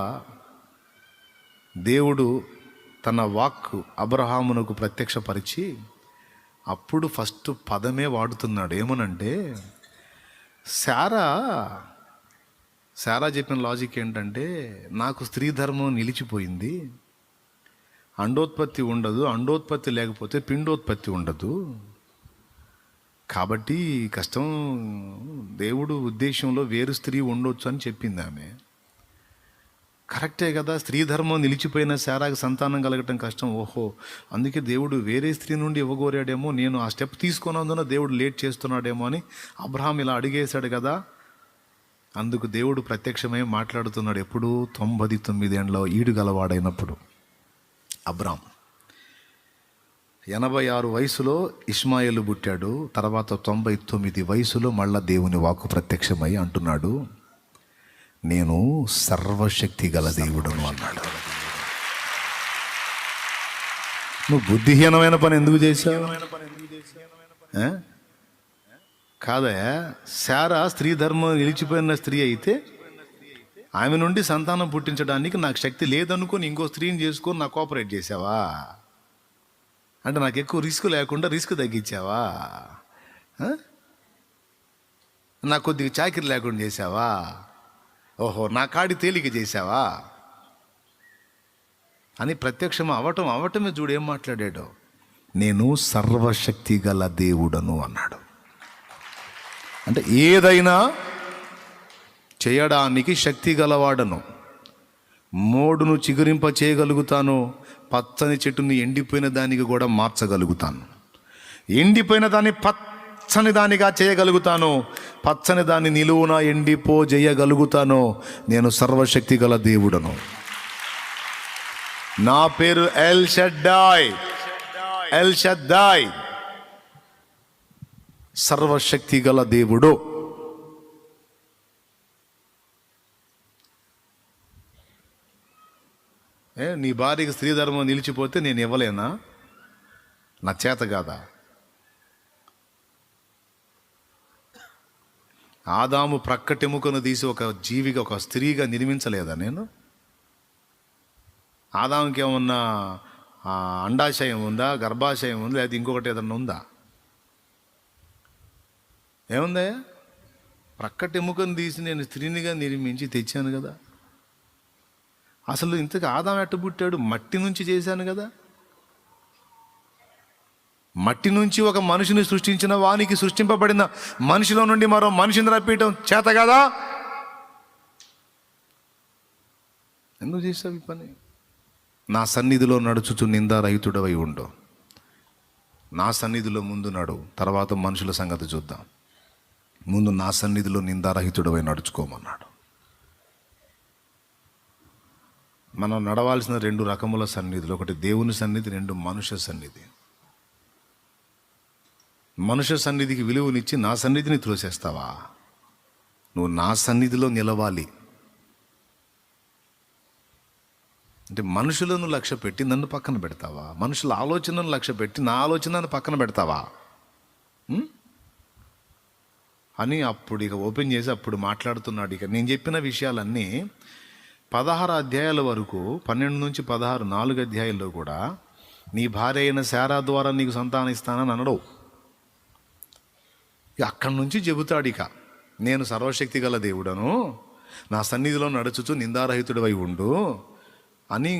దేవుడు తన వాక్కు అబ్రహామునకు ప్రత్యక్షపరిచి అప్పుడు ఫస్ట్ పదమే వాడుతున్నాడు. ఏమనంటే శారా చెప్పిన లాజిక్ ఏంటంటే, నాకు స్త్రీ ధర్మం నిలిచిపోయింది, అండోత్పత్తి ఉండదు, అండోత్పత్తి లేకపోతే పిండోత్పత్తి ఉండదు, కాబట్టి కష్టం, దేవుడు ఉద్దేశంలో వేరు స్త్రీ ఉండొచ్చు అని చెప్పింది ఆమె. కరెక్టే కదా, స్త్రీ ధర్మం నిలిచిపోయిన శారాకి సంతానం కలగటం కష్టం. ఓహో, అందుకే దేవుడు వేరే స్త్రీ నుండి ఇవ్వగోరాడేమో, నేను ఆ స్టెప్ తీసుకున్నందున దేవుడు లేట్ చేస్తున్నాడేమో అని అబ్రహాం ఇలా అడిగేశాడు కదా. అందుకు దేవుడు ప్రత్యక్షమై మాట్లాడుతున్నాడు. ఎప్పుడు 99 ఏండ్ల ఈడు గలవాడైనప్పుడు అబ్రాం. 86 వయసులో ఇష్మాయేలు పుట్టాడు. తర్వాత 99 వయసులో మళ్ళా దేవుని వాక్కు ప్రత్యక్షమై అంటున్నాడు, నేను సర్వశక్తి గల దేవుడును అన్నాడు. నువ్వు బుద్ధిహీనమైన పని ఎందుకు చేశావు? కాదయా, శారా స్త్రీ ధర్మం నిలిచిపోయిన స్త్రీ అయితే ఆమె నుండి సంతానం పుట్టించడానికి నాకు శక్తి లేదనుకొని ఇంకో స్త్రీని చేసుకొని నాకు కోఆపరేట్ చేసావా? అంటే నాకు ఎక్కువ రిస్క్ లేకుండా రిస్క్ తగ్గించావా? నాకు కొద్దిగా చాకిరి లేకుండా చేసావా? ఓహో, నా కాడి తేలిక చేసావా అని ప్రత్యక్షం అవటమే చూడు ఏం మాట్లాడాడో. నేను సర్వశక్తి గల దేవుడను అన్నాడు. అంటే ఏదైనా చేయడానికి శక్తి గలవాడను, మోడును చిగురింప చేయగలుగుతాను, పచ్చని చెట్టుని ఎండిపోయిన దానికి కూడా మార్చగలుగుతాను, ఎండిపోయిన దాన్ని పచ్చని దానిగా చేయగలుగుతాను, పచ్చని దాన్ని నిలువున ఎండిపో చేయగలుగుతాను. నేను సర్వశక్తి గల దేవుడను. నా పేరు ఎల్ షద్దాయ్, సర్వశక్తి గల దేవుడు. నీ భార్యకి స్త్రీ ధర్మం నిలిచిపోతే నేను ఇవ్వలేనా? నా చేత కాదా? ఆదాము ప్రక్కటెముకను తీసి ఒక జీవిగా, ఒక స్త్రీగా నిర్మించలేదా నేను? ఆదాముకి ఏమన్నా అండాశయం ఉందా, గర్భాశయం ఉందా, లేదా ఇంకొకటి ఏదన్నా ఉందా? ఏముందా? ప్రక్కటెముకను తీసి నేను స్త్రీనిగా నిర్మించి తెచ్చాను కదా. అసలు ఇంతకు ఆదాం ఎట్ట పుట్టాడు? మట్టి నుంచి చేశాను కదా. మట్టి నుంచి ఒక మనిషిని సృష్టించిన వానికి సృష్టింపబడిన మనిషిలో నుండి మరో మనిషిని రప్పించడం చేత కదా. ఎందుకు చేసావు ఈ పని? నా సన్నిధిలో నడుచుచు నిందారహితుడవై ఉండు. నా సన్నిధిలో ముందు నడు, తర్వాత మనుషుల సంగతి చూద్దాం. ముందు నా సన్నిధిలో నిందారహితుడవై నడుచుకోమన్నాడు. మనం నడవాల్సిన 2 రకముల సన్నిధులు, ఒకటి దేవుని సన్నిధి, 2 మనుష్య సన్నిధి. మనుష్య సన్నిధికి విలువనిచ్చి నా సన్నిధిని త్రోసేస్తావా? నువ్వు నా సన్నిధిలో నిలవాలి అంటే మనుషులను లక్ష్య పెట్టి నన్ను పక్కన పెడతావా? మనుషుల ఆలోచనను లక్ష్య పెట్టి నా ఆలోచనను పక్కన పెడతావా అని అప్పుడు ఇక ఓపెన్ చేసి అప్పుడు మాట్లాడుతున్నాడు. ఇక నేను చెప్పిన విషయాలన్నీ 16 అధ్యాయాల వరకు, 12 నుంచి 16, 4 అధ్యాయాల్లో కూడా నీ భార్య అయిన శారా ద్వారా నీకు సంతానం ఇస్తానని అనడు. అక్కడి నుంచి చెబుతాడు ఇక, నేను సర్వశక్తి గల దేవుడను, నా సన్నిధిలో నడుచుచు నిందారహితుడివై ఉండు అని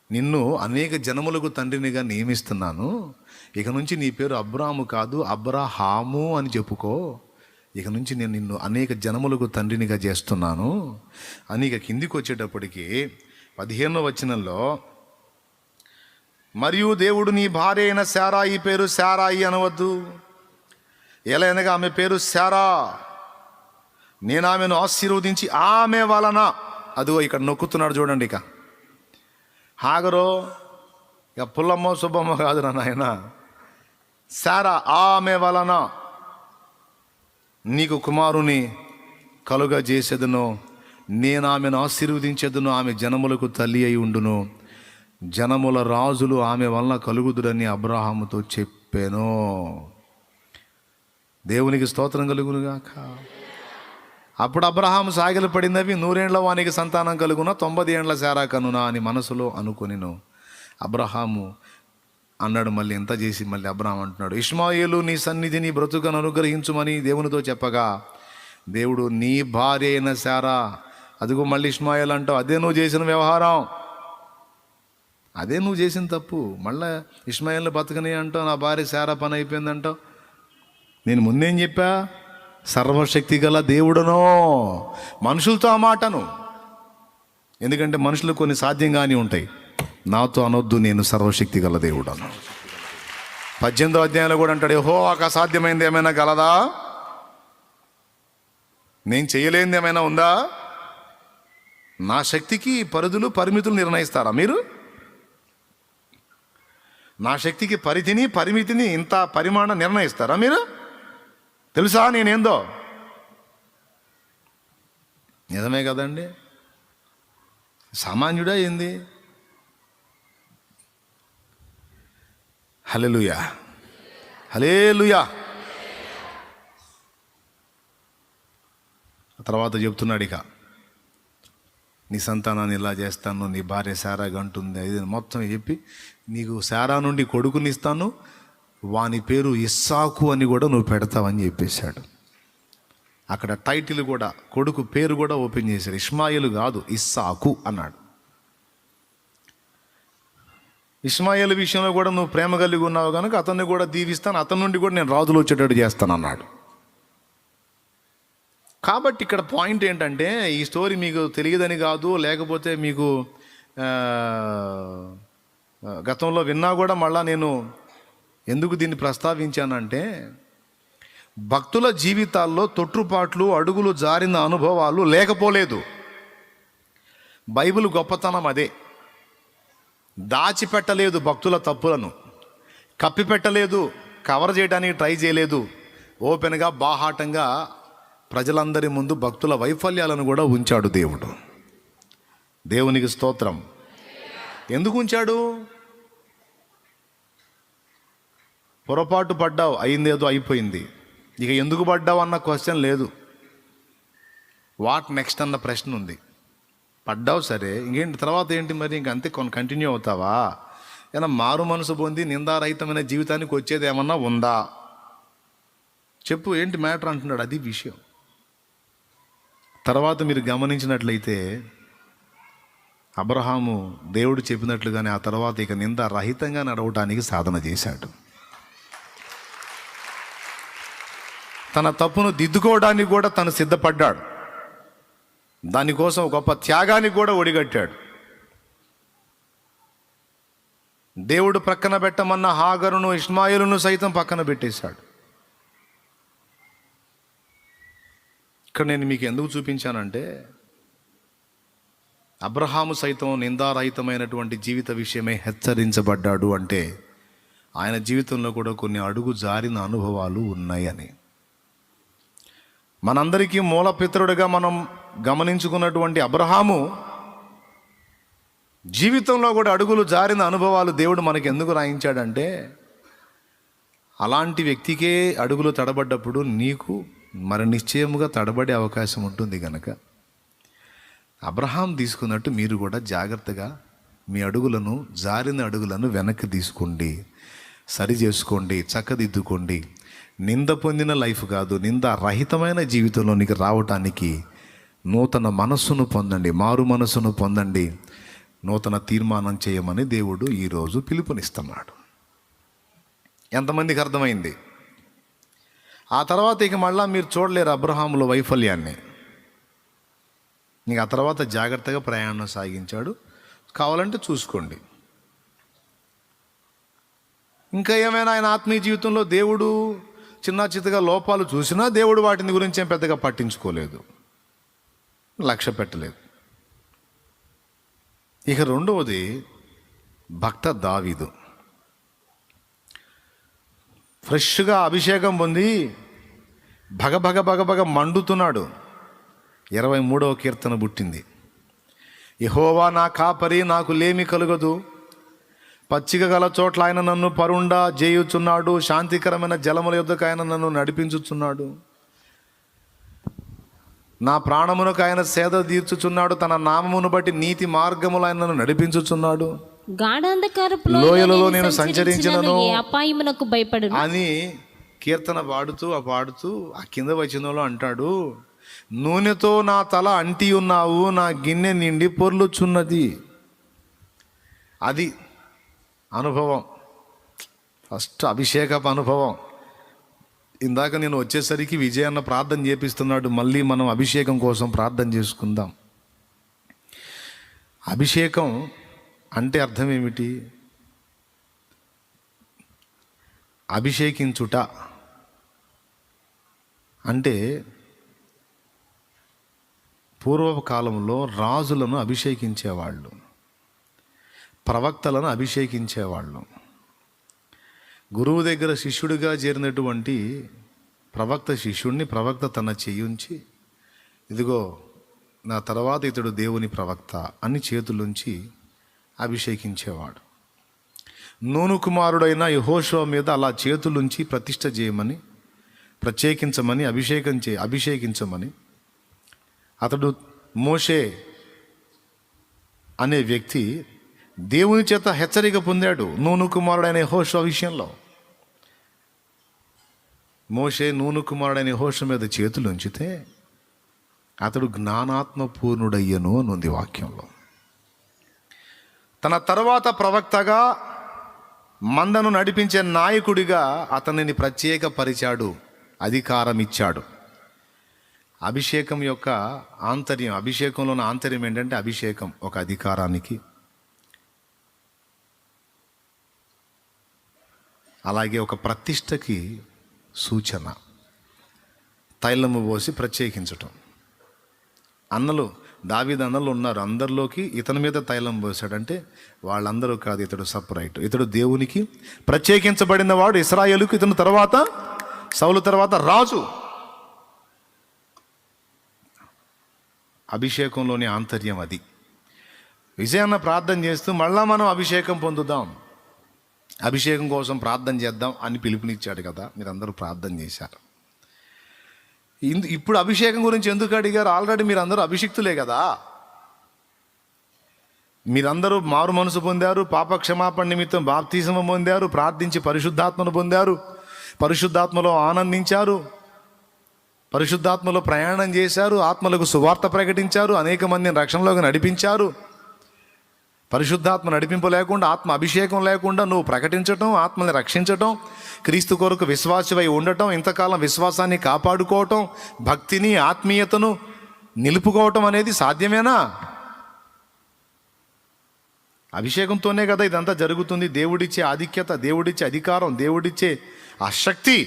నిన్ను అనేక జనములకు తండ్రినిగా నియమిస్తున్నాను. ఇక నుంచి నీ పేరు అబ్రాము కాదు, అబ్రహాము అని చెప్పుకో. ఇక నుంచి నేను నిన్ను అనేక జనములకు తండ్రినిగా చేస్తున్నాను అని. ఇక కిందికి వచ్చేటప్పటికి 15వ వచనంలో, మరియు దేవుడు నీ భార్య అయిన శారాయి పేరు శారాయి అనవద్దు, ఎలా అనగా ఆమె పేరు శారా, నేను ఆమెను ఆశీర్వదించి ఆమె వలన, అదిగో ఇక్కడ నొక్కుతున్నాడు చూడండి. ఇక హాగరో ఇక పుల్లమ్మ సుబ్బమ్మ కాదు నాయన, శారా ఆమె వలన నీకు కుమారుని కలుగ చేసేదను, నేను ఆమెను ఆశీర్వదించేదను, ఆమె జనములకు తల్లి అయి ఉండును, జనముల రాజులు ఆమె వలన కలుగుదురని అబ్రహాముతో చెప్పాను. దేవునికి స్తోత్రం కలుగునుగాక. అప్పుడు అబ్రహాము సాగిల పడినవి, 100 ఏండ్ల వానికి సంతానం కలుగున, 90 ఏండ్ల శారా కనునా అని మనసులో అనుకొనిను. అబ్రహాము అన్నాడు, మళ్ళీ ఎంత చేసి మళ్ళీ అబ్రహాం అంటున్నాడు, ఇష్మాయేలు నీ సన్నిధిని బ్రతుకను అనుగ్రహించుమని దేవునితో చెప్పగా, దేవుడు నీ భార్య అయిన శారా, అదిగో మళ్ళీ ఇష్మాయేల్ అంటావు, అదే నువ్వు చేసిన వ్యవహారం, అదే నువ్వు చేసిన తప్పు. మళ్ళీ ఇష్మాయేల్ని బతకని అంటావు, నా భార్య శారా పని అయిపోయిందంటావు. నేను ముందేం చెప్పా? సర్వశక్తి గల దేవుడనో, మనుషులతో ఆ మాటను. ఎందుకంటే మనుషులు కొన్ని సాధ్యం కానీ ఉంటాయి. నాతో అనొద్దు, నేను సర్వశక్తి గల దేవుడను. 18వ అధ్యాయంలో కూడా అంటాడు, యెహోవాకు అసాధ్యమైంది ఏమైనా గలదా? నేను చేయలేనిది ఏమైనా ఉందా? నా శక్తికి పరిధులు పరిమితులు నిర్ణయిస్తారా మీరు? నా శక్తికి పరిధిని పరిమితిని ఇంత పరిమాణం నిర్ణయిస్తారా మీరు? తెలుసా నేనేందో? నిజమే కదండి. సామాన్యుడా ఏంది? హల్లెలూయా, హల్లెలూయా. తర్వాత చెప్తున్నాడు, ఇక నీ సంతానాన్ని ఇలా చేస్తాను, నీ భార్య శారా గంటుంది, అది మొత్తం చెప్పి నీకు శారా నుండి కొడుకునిస్తాను, వాని పేరు ఇస్సాకు అని కూడా నువ్వు పెడతావని చెప్పేశాడు. అక్కడ టైటిల్ కూడా, కొడుకు పేరు కూడా ఓపెన్ చేశాడు. ఇష్మాయేలు కాదు, ఇస్సాకు అన్నాడు. ఇష్మాయేలు విషయంలో కూడా నువ్వు ప్రేమ కలిగి ఉన్నావు కనుక అతన్ని కూడా దీవిస్తాను, అతని నుండి కూడా నేను రాజులు వచ్చేటట్టు చేస్తాను అన్నాడు. కాబట్టి ఇక్కడ పాయింట్ ఏంటంటే, ఈ స్టోరీ మీకు తెలియదని కాదు, లేకపోతే మీకు గతంలో విన్నా కూడా మళ్ళా నేను ఎందుకు దీన్ని ప్రస్తావించానంటే, భక్తుల జీవితాల్లో తొట్టుపాట్లు, అడుగులు జారిన అనుభవాలు లేకపోలేదు. బైబిల్ గొప్పతనం అదే. దాచిపెట్టలేదు భక్తుల తప్పులను, కప్పిపెట్టలేదు, కవర్ చేయడానికి ట్రై చేయలేదు. ఓపెన్గా బాహాటంగా ప్రజలందరి ముందు భక్తుల వైఫల్యాలను కూడా ఉంచాడు దేవుడు. దేవునికి స్తోత్రం. ఎందుకు ఉంచాడు? పొరపాటు పడ్డావు, అయిందేదో అయిపోయింది, ఇక ఎందుకు పడ్డావు అన్న క్వశ్చన్ లేదు. వాట్ నెక్స్ట్ అన్న ప్రశ్న ఉంది. పడ్డావు సరే, ఇంకేంటి తర్వాత ఏంటి మరి? ఇంక అంతే కంటిన్యూ అవుతావా? ఏమన్నా మారు మనసు పొంది నిందారహితమైన జీవితానికి వచ్చేది ఏమన్నా ఉందా? చెప్పు, ఏంటి మ్యాటర్ అంటున్నాడు. అది విషయం. తర్వాత మీరు గమనించినట్లయితే అబ్రహాము దేవుడు చెప్పినట్లుగానే ఆ తర్వాత ఇక నిందారహితంగా నడవటానికి సాధన చేశాడు. తన తప్పును దిద్దుకోవడానికి కూడా తను సిద్ధపడ్డాడు. దానికోసం గొప్ప త్యాగానికి కూడా ఒడిగట్టాడు. దేవుడు ప్రక్కన పెట్టమన్న హాగరును, ఇష్మాయేలును సైతం పక్కన పెట్టేశాడు. ఇక్కడ నేను మీకు ఎందుకు చూపించానంటే, అబ్రహాము సైతం నిందారహితమైనటువంటి జీవిత విషయమై హెచ్చరించబడ్డాడు అంటే ఆయన జీవితంలో కూడా కొన్ని అడుగు జారిన అనుభవాలు ఉన్నాయని. మనందరికీ మూలపితరుడిగా మనం గమనించుకున్నటువంటి అబ్రహాము జీవితంలో కూడా అడుగులు జారిన అనుభవాలు దేవుడు మనకి ఎందుకు రాయించాడంటే, అలాంటి వ్యక్తికే అడుగులు తడబడ్డప్పుడు నీకు మరి నిశ్చయముగా తడబడే అవకాశం ఉంటుంది కనుక అబ్రహాం తీసుకున్నట్టు మీరు కూడా జాగ్రత్తగా మీ అడుగులను, జారిన అడుగులను వెనక్కి తీసుకోండి, సరి చేసుకోండి, చక్కదిద్దుకోండి. నింద పొందిన లైఫ్ కాదు, నింద రహితమైన జీవితంలోనికి రావటానికి నూతన మనస్సును పొందండి, మారు మనస్సును పొందండి, నూతన తీర్మానం చేయమని దేవుడు ఈరోజు పిలుపునిస్తున్నాడు. ఎంతమందికి అర్థమైంది? ఆ తర్వాత ఇక మళ్ళా మీరు చూడలేరు అబ్రహాముల వైఫల్యాన్ని. ఇంక ఆ తర్వాత జాగ్రత్తగా ప్రయాణం సాగించాడు. కావాలంటే చూసుకోండి. ఇంకా ఏమైనా ఆయన ఆత్మీయ జీవితంలో దేవుడు చిన్న చిత్తగా లోపాలు చూసినా దేవుడు వాటిని గురించి ఏం పెద్దగా పట్టించుకోలేదు, లక్ష్య పెట్టలేదు. ఇక రెండవది భక్త దావీదు. ఫ్రెష్గా అభిషేకం పొంది భగభగ మండుతున్నాడు. 23వ కీర్తన పుట్టింది. యెహోవా నా కాపరి, నాకు లేమి కలుగదు. పచ్చిక గల చోట్ల ఆయన నన్ను పరుండా చేయుచున్నాడు. శాంతికరమైన జలముల యొద్దకు ఆయన నన్ను నడిపించుచున్నాడు. నా ప్రాణమునకు ఆయన సేద తీర్చుచున్నాడు. తన నామమును బట్టి నీతి మార్గములు ఆయన నన్ను నడిపించుచున్నాడు. గాఢాంధకారపు లోయలలో నేను సంచరించినను ఏ అపాయమునకు భయపడును అని కీర్తన పాడుతూ ఆ కింద వచనంలో అంటాడు, నూనెతో నా తల అంటి ఉన్నావు, నా గిన్నె నిండి పొర్లుచున్నది. అది అనుభవం, ఫస్ట్ అభిషేకపు అనుభవం. ఇందాక నేను వచ్చేసరికి విజయన్న ప్రార్థన చేపిస్తున్నాడు. మళ్ళీ మనం అభిషేకం కోసం ప్రార్థన చేసుకుందాం. అభిషేకం అంటే అర్థం ఏమిటి? అభిషేకించుట అంటే పూర్వపు కాలంలో రాజులను అభిషేకించేవాళ్ళు, ప్రవక్తలను అభిషేకించేవాళ్ళు. గురువు దగ్గర శిష్యుడిగా చేరినటువంటి ప్రవక్త శిష్యుడిని ప్రవక్త తన చెయ్యుంచి, ఇదిగో నా తర్వాత ఇతడు దేవుని ప్రవక్త అని చేతులుంచి అభిషేకించేవాడు. నూను కుమారుడైన యెహోషువ మీద అలా చేతులుంచి ప్రతిష్ఠ చేయమని, ప్రత్యేకించమని, అభిషేకించమని అతడు మోషే అనే వ్యక్తి దేవుని చేత హెచ్చరిక పొందాడు నూను కుమారుడైన యెహోషువ విషయంలో. మోషే నూను కుమారుడైన యెహోషువ మీద చేతులు ఉంచితే అతడు జ్ఞానాత్మ పూర్ణుడయ్యను అని ఉంది వాక్యంలో. తన తర్వాత ప్రవక్తగా, మందను నడిపించే నాయకుడిగా అతనిని ప్రత్యేకపరిచాడు, అధికారం ఇచ్చాడు. అభిషేకం యొక్క ఆంతర్యం, అభిషేకంలోని ఆంతర్యం ఏంటంటే అభిషేకం ఒక అధికారానికి, అలాగే ఒక ప్రతిష్టకి సూచన. తైలము పోసి ప్రత్యేకించటం. అన్నలు, దావీదు అన్నలు ఉన్నారు, అందరిలోకి ఇతని మీద తైలం పోసాడంటే వాళ్ళందరూ కాదు, ఇతడు సపరేట్, ఇతడు దేవునికి ప్రత్యేకించబడిన వాడు, ఇశ్రాయేలుకు ఇతను తర్వాత, సౌలు తర్వాత రాజు. అభిషేకంలోని ఆంతర్యం అది. విజయాన్న ప్రార్థన చేస్తూ మళ్ళా మనం అభిషేకం పొందుదాం, అభిషేకం కోసం ప్రార్థన చేద్దాం అని పిలుపునిచ్చాడు కదా. మీరందరూ ప్రార్థన చేశారు. ఇప్పుడు అభిషేకం గురించి ఎందుకు అడిగారు? ఆల్రెడీ మీరందరూ అభిషిక్తులే కదా. మీరందరూ మారు మనసు పొందారు, పాప క్షమాపణ నిమిత్తం బాప్తిజం పొందారు, ప్రార్థించి పరిశుద్ధాత్మను పొందారు, పరిశుద్ధాత్మలో ఆనందించారు, పరిశుద్ధాత్మలో ప్రయాణం చేశారు, ఆత్మలకు సువార్త ప్రకటించారు, అనేక మందిని రక్షణలోకి నడిపించారు. పరిశుద్ధాత్మ నడిపింపు లేకుండా, ఆత్మ అభిషేకం లేకుండా నువ్వు ప్రకటించటం, ఆత్మని రక్షించటం, క్రీస్తు కొరకు విశ్వాసవై ఉండటం, ఇంతకాలం విశ్వాసాన్ని కాపాడుకోవటం, భక్తిని, ఆత్మీయతను నిలుపుకోవటం అనేది సాధ్యమేనా? అభిషేకంతోనే కదా ఇదంతా జరుగుతుంది. దేవుడిచ్చే ఆధిక్యత, దేవుడిచ్చే అధికారం, దేవుడిచ్చే ఆ శక్తి,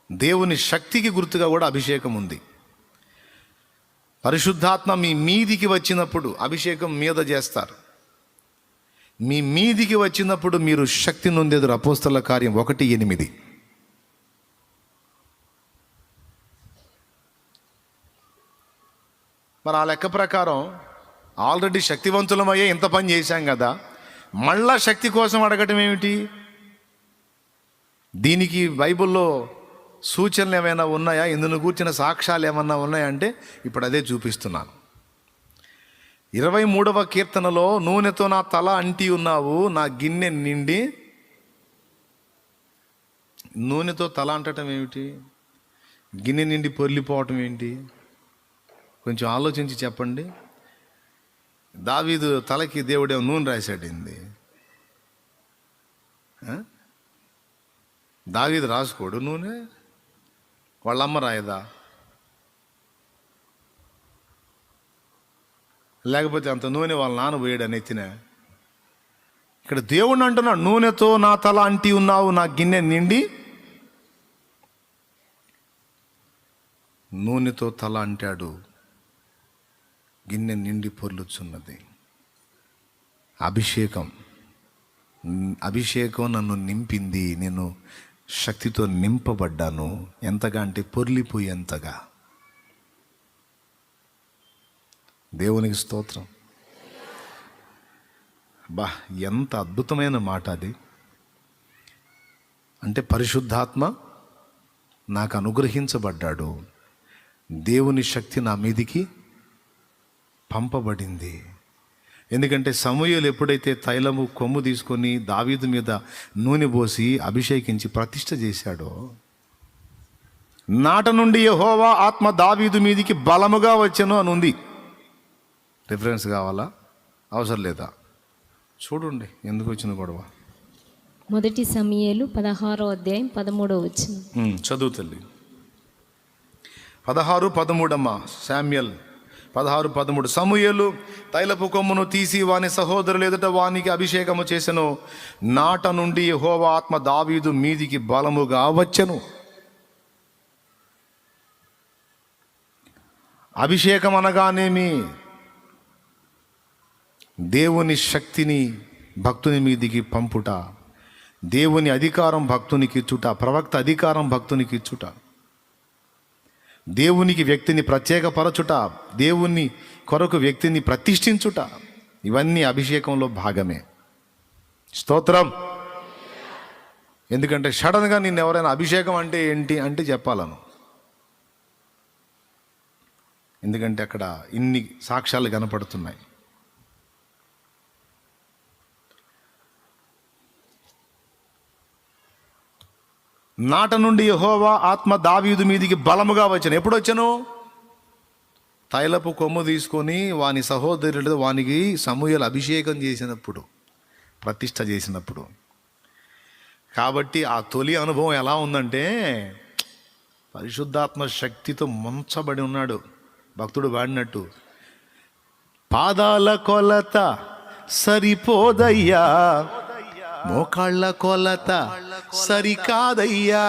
దేవుని శక్తికి గుర్తుగా కూడా అభిషేకం ఉంది. పరిశుద్ధాత్మ మీ మీదికి వచ్చినప్పుడు అభిషేకం మీద చేస్తారు. మీ మీదికి వచ్చినప్పుడు మీరు శక్తి నొందేదురు. అపోస్తల కార్యం 1:8. మరి ఆ లెక్క ప్రకారం ఆల్రెడీ శక్తివంతులమయ్యే ఇంత పని చేశాం కదా, మళ్ళా శక్తి కోసం అడగటం ఏమిటి? దీనికి బైబిల్లో సూచనలు ఏమైనా ఉన్నాయా? ఇందును కూర్చిన సాక్ష్యాలు ఏమన్నా ఉన్నాయంటే ఇప్పుడు అదే చూపిస్తున్నాను. 23వ కీర్తనలో నూనెతో నా తల అంటి ఉన్నావు, నా గిన్నె నిండి. నూనెతో తల అంటటం ఏమిటి? గిన్నె నిండి పొర్లిపోవటం ఏంటి? కొంచెం ఆలోచించి చెప్పండి. దావీదు తలకి దేవుడేమో నూనె రాశాడింది. దావీదు రాసుకోడు నూనె, వాళ్ళమ్మ రాయదా? లేకపోతే అంత నూనె వాళ్ళ నాన్న పోయాడు అని ఎత్తిన. ఇక్కడ దేవుణ్ణి అంటున్నాడు, నూనెతో నా తల అంటి ఉన్నావు, నా గిన్నె నిండి. నూనెతో తల అంటాడు, గిన్నె నిండి పొర్లుచున్నది. అభిషేకం నన్ను నింపింది, నేను శక్తితో నింపబడ్డాను. ఎంతగా అంటే పొర్లిపోయేంతగా. దేవునికి స్తోత్రం. ఎంత అద్భుతమైన మాట అది. అంటే పరిశుద్ధాత్మ నాకు అనుగ్రహించబడ్డాడు, దేవుని శక్తి నా మీదికి పంపబడింది. ఎందుకంటే సమూయేలు ఎప్పుడైతే తైలము కొమ్ము తీసుకొని దావీదు మీద నూనె పోసి అభిషేకించి ప్రతిష్ఠ చేశాడో, నాట నుండి యెహోవా ఆత్మ దావీదు మీదికి బలముగా వచ్చెను అని ఉంది. రిఫరెన్స్ కావాలా? అవసరం లేదా? చూడండి ఎందుకు వచ్చిన గొడవ. 1 సమూయేలు 16వ అధ్యాయం 13వ వచనం. చదువు తల్లి. 16:13 అమ్మా. శామ్యూయల్ 16:13. సమూయేలు తైలపు కొమ్మును తీసి వాని సహోదరులు ఎదుట వానికి అభిషేకము చేసెను. నాట నుండి యెహోవా ఆత్మ దావీదు మీదికి బలముగా వచ్చెను. అభిషేకం అనగానేమి? దేవుని శక్తిని భక్తుని మీదికి పంపుట, దేవుని అధికారం భక్తునికి ఇచ్చుట, ప్రవక్త అధికారం భక్తునికి ఇచ్చుట, దేవునికి వ్యక్తిని ప్రత్యేకపరచుట, దేవుని కొరకు వ్యక్తిని ప్రతిష్ఠించుట, ఇవన్నీ అభిషేకంలో భాగమే. స్తోత్రం. ఎందుకంటే సడన్గా నిన్ను ఎవరైనా అభిషేకం అంటే ఏంటి అంటే చెప్పాలను. ఎందుకంటే అక్కడ ఇన్ని సాక్ష్యాలు కనపడుతున్నాయి. నాట నుండి యెహోవా ఆత్మ దావీదు మీదికి బలముగా వచ్చాను. ఎప్పుడు వచ్చాను? తైలపు కొమ్ము తీసుకొని వాని సహోదరుడు వానికి సమూయేలు అభిషేకం చేసినప్పుడు, ప్రతిష్ఠ చేసినప్పుడు. కాబట్టి ఆ తొలి అనుభవం ఎలా ఉందంటే, పరిశుద్ధాత్మ శక్తితో ముంచబడి ఉన్నాడు భక్తుడు వాడినట్టు. పాదాల కొలత సరిపోదయ్యా, మోకాళ్ళ కొలత సరికాదయ్యా,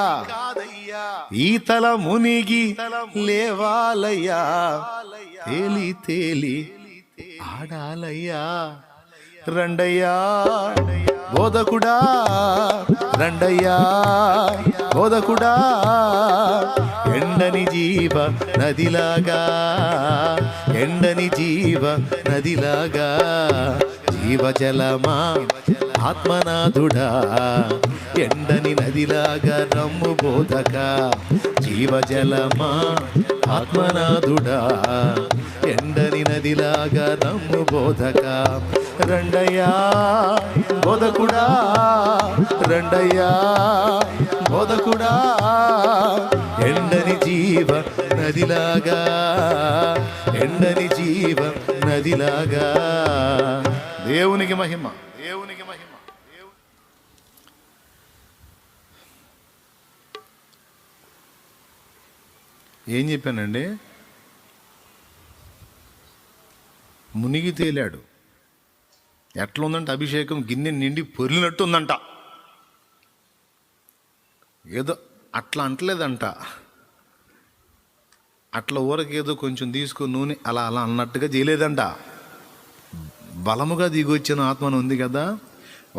ఈతల మునిగి లేవాలయ్యా, తేలి తేలి ఆడాలయ్యా. రండయ్యా బోధకుడా, రండయ్యా బోధకుడా, ఎండని జీవ నదిలాగా, ఎండని జీవ నదిలాగా, జీవజలమా ఆత్మనాథుడా, ఎండని నదిలాగా రమ్ము బోధక, జీవజలమా ఆత్మనాథుడా, ఎండని నదిలాగా రమ్ము బోధక. రండయ్యా బోధకుడా, రండయ్యా బోధకుడా, ఎండని జీవ నదిలాగా, ఎండని జీవ నదిలాగా. దేవునికి మహిమ, దేవునికి మహిమ. ఏం చెప్పానండి? మునిగి తేలాడు. ఎట్లా ఉందంట అభిషేకం? గిన్నె నిండి పొర్లినట్టు ఉందంట. ఏదో అట్లా అంటలేదంట, అట్లా ఊరకేదో కొంచెం తీసుకొని నూనె అలా అలా అన్నట్టుగా చేయలేదంట. బలముగా దిగొచ్చిన ఆత్మను ఉంది కదా,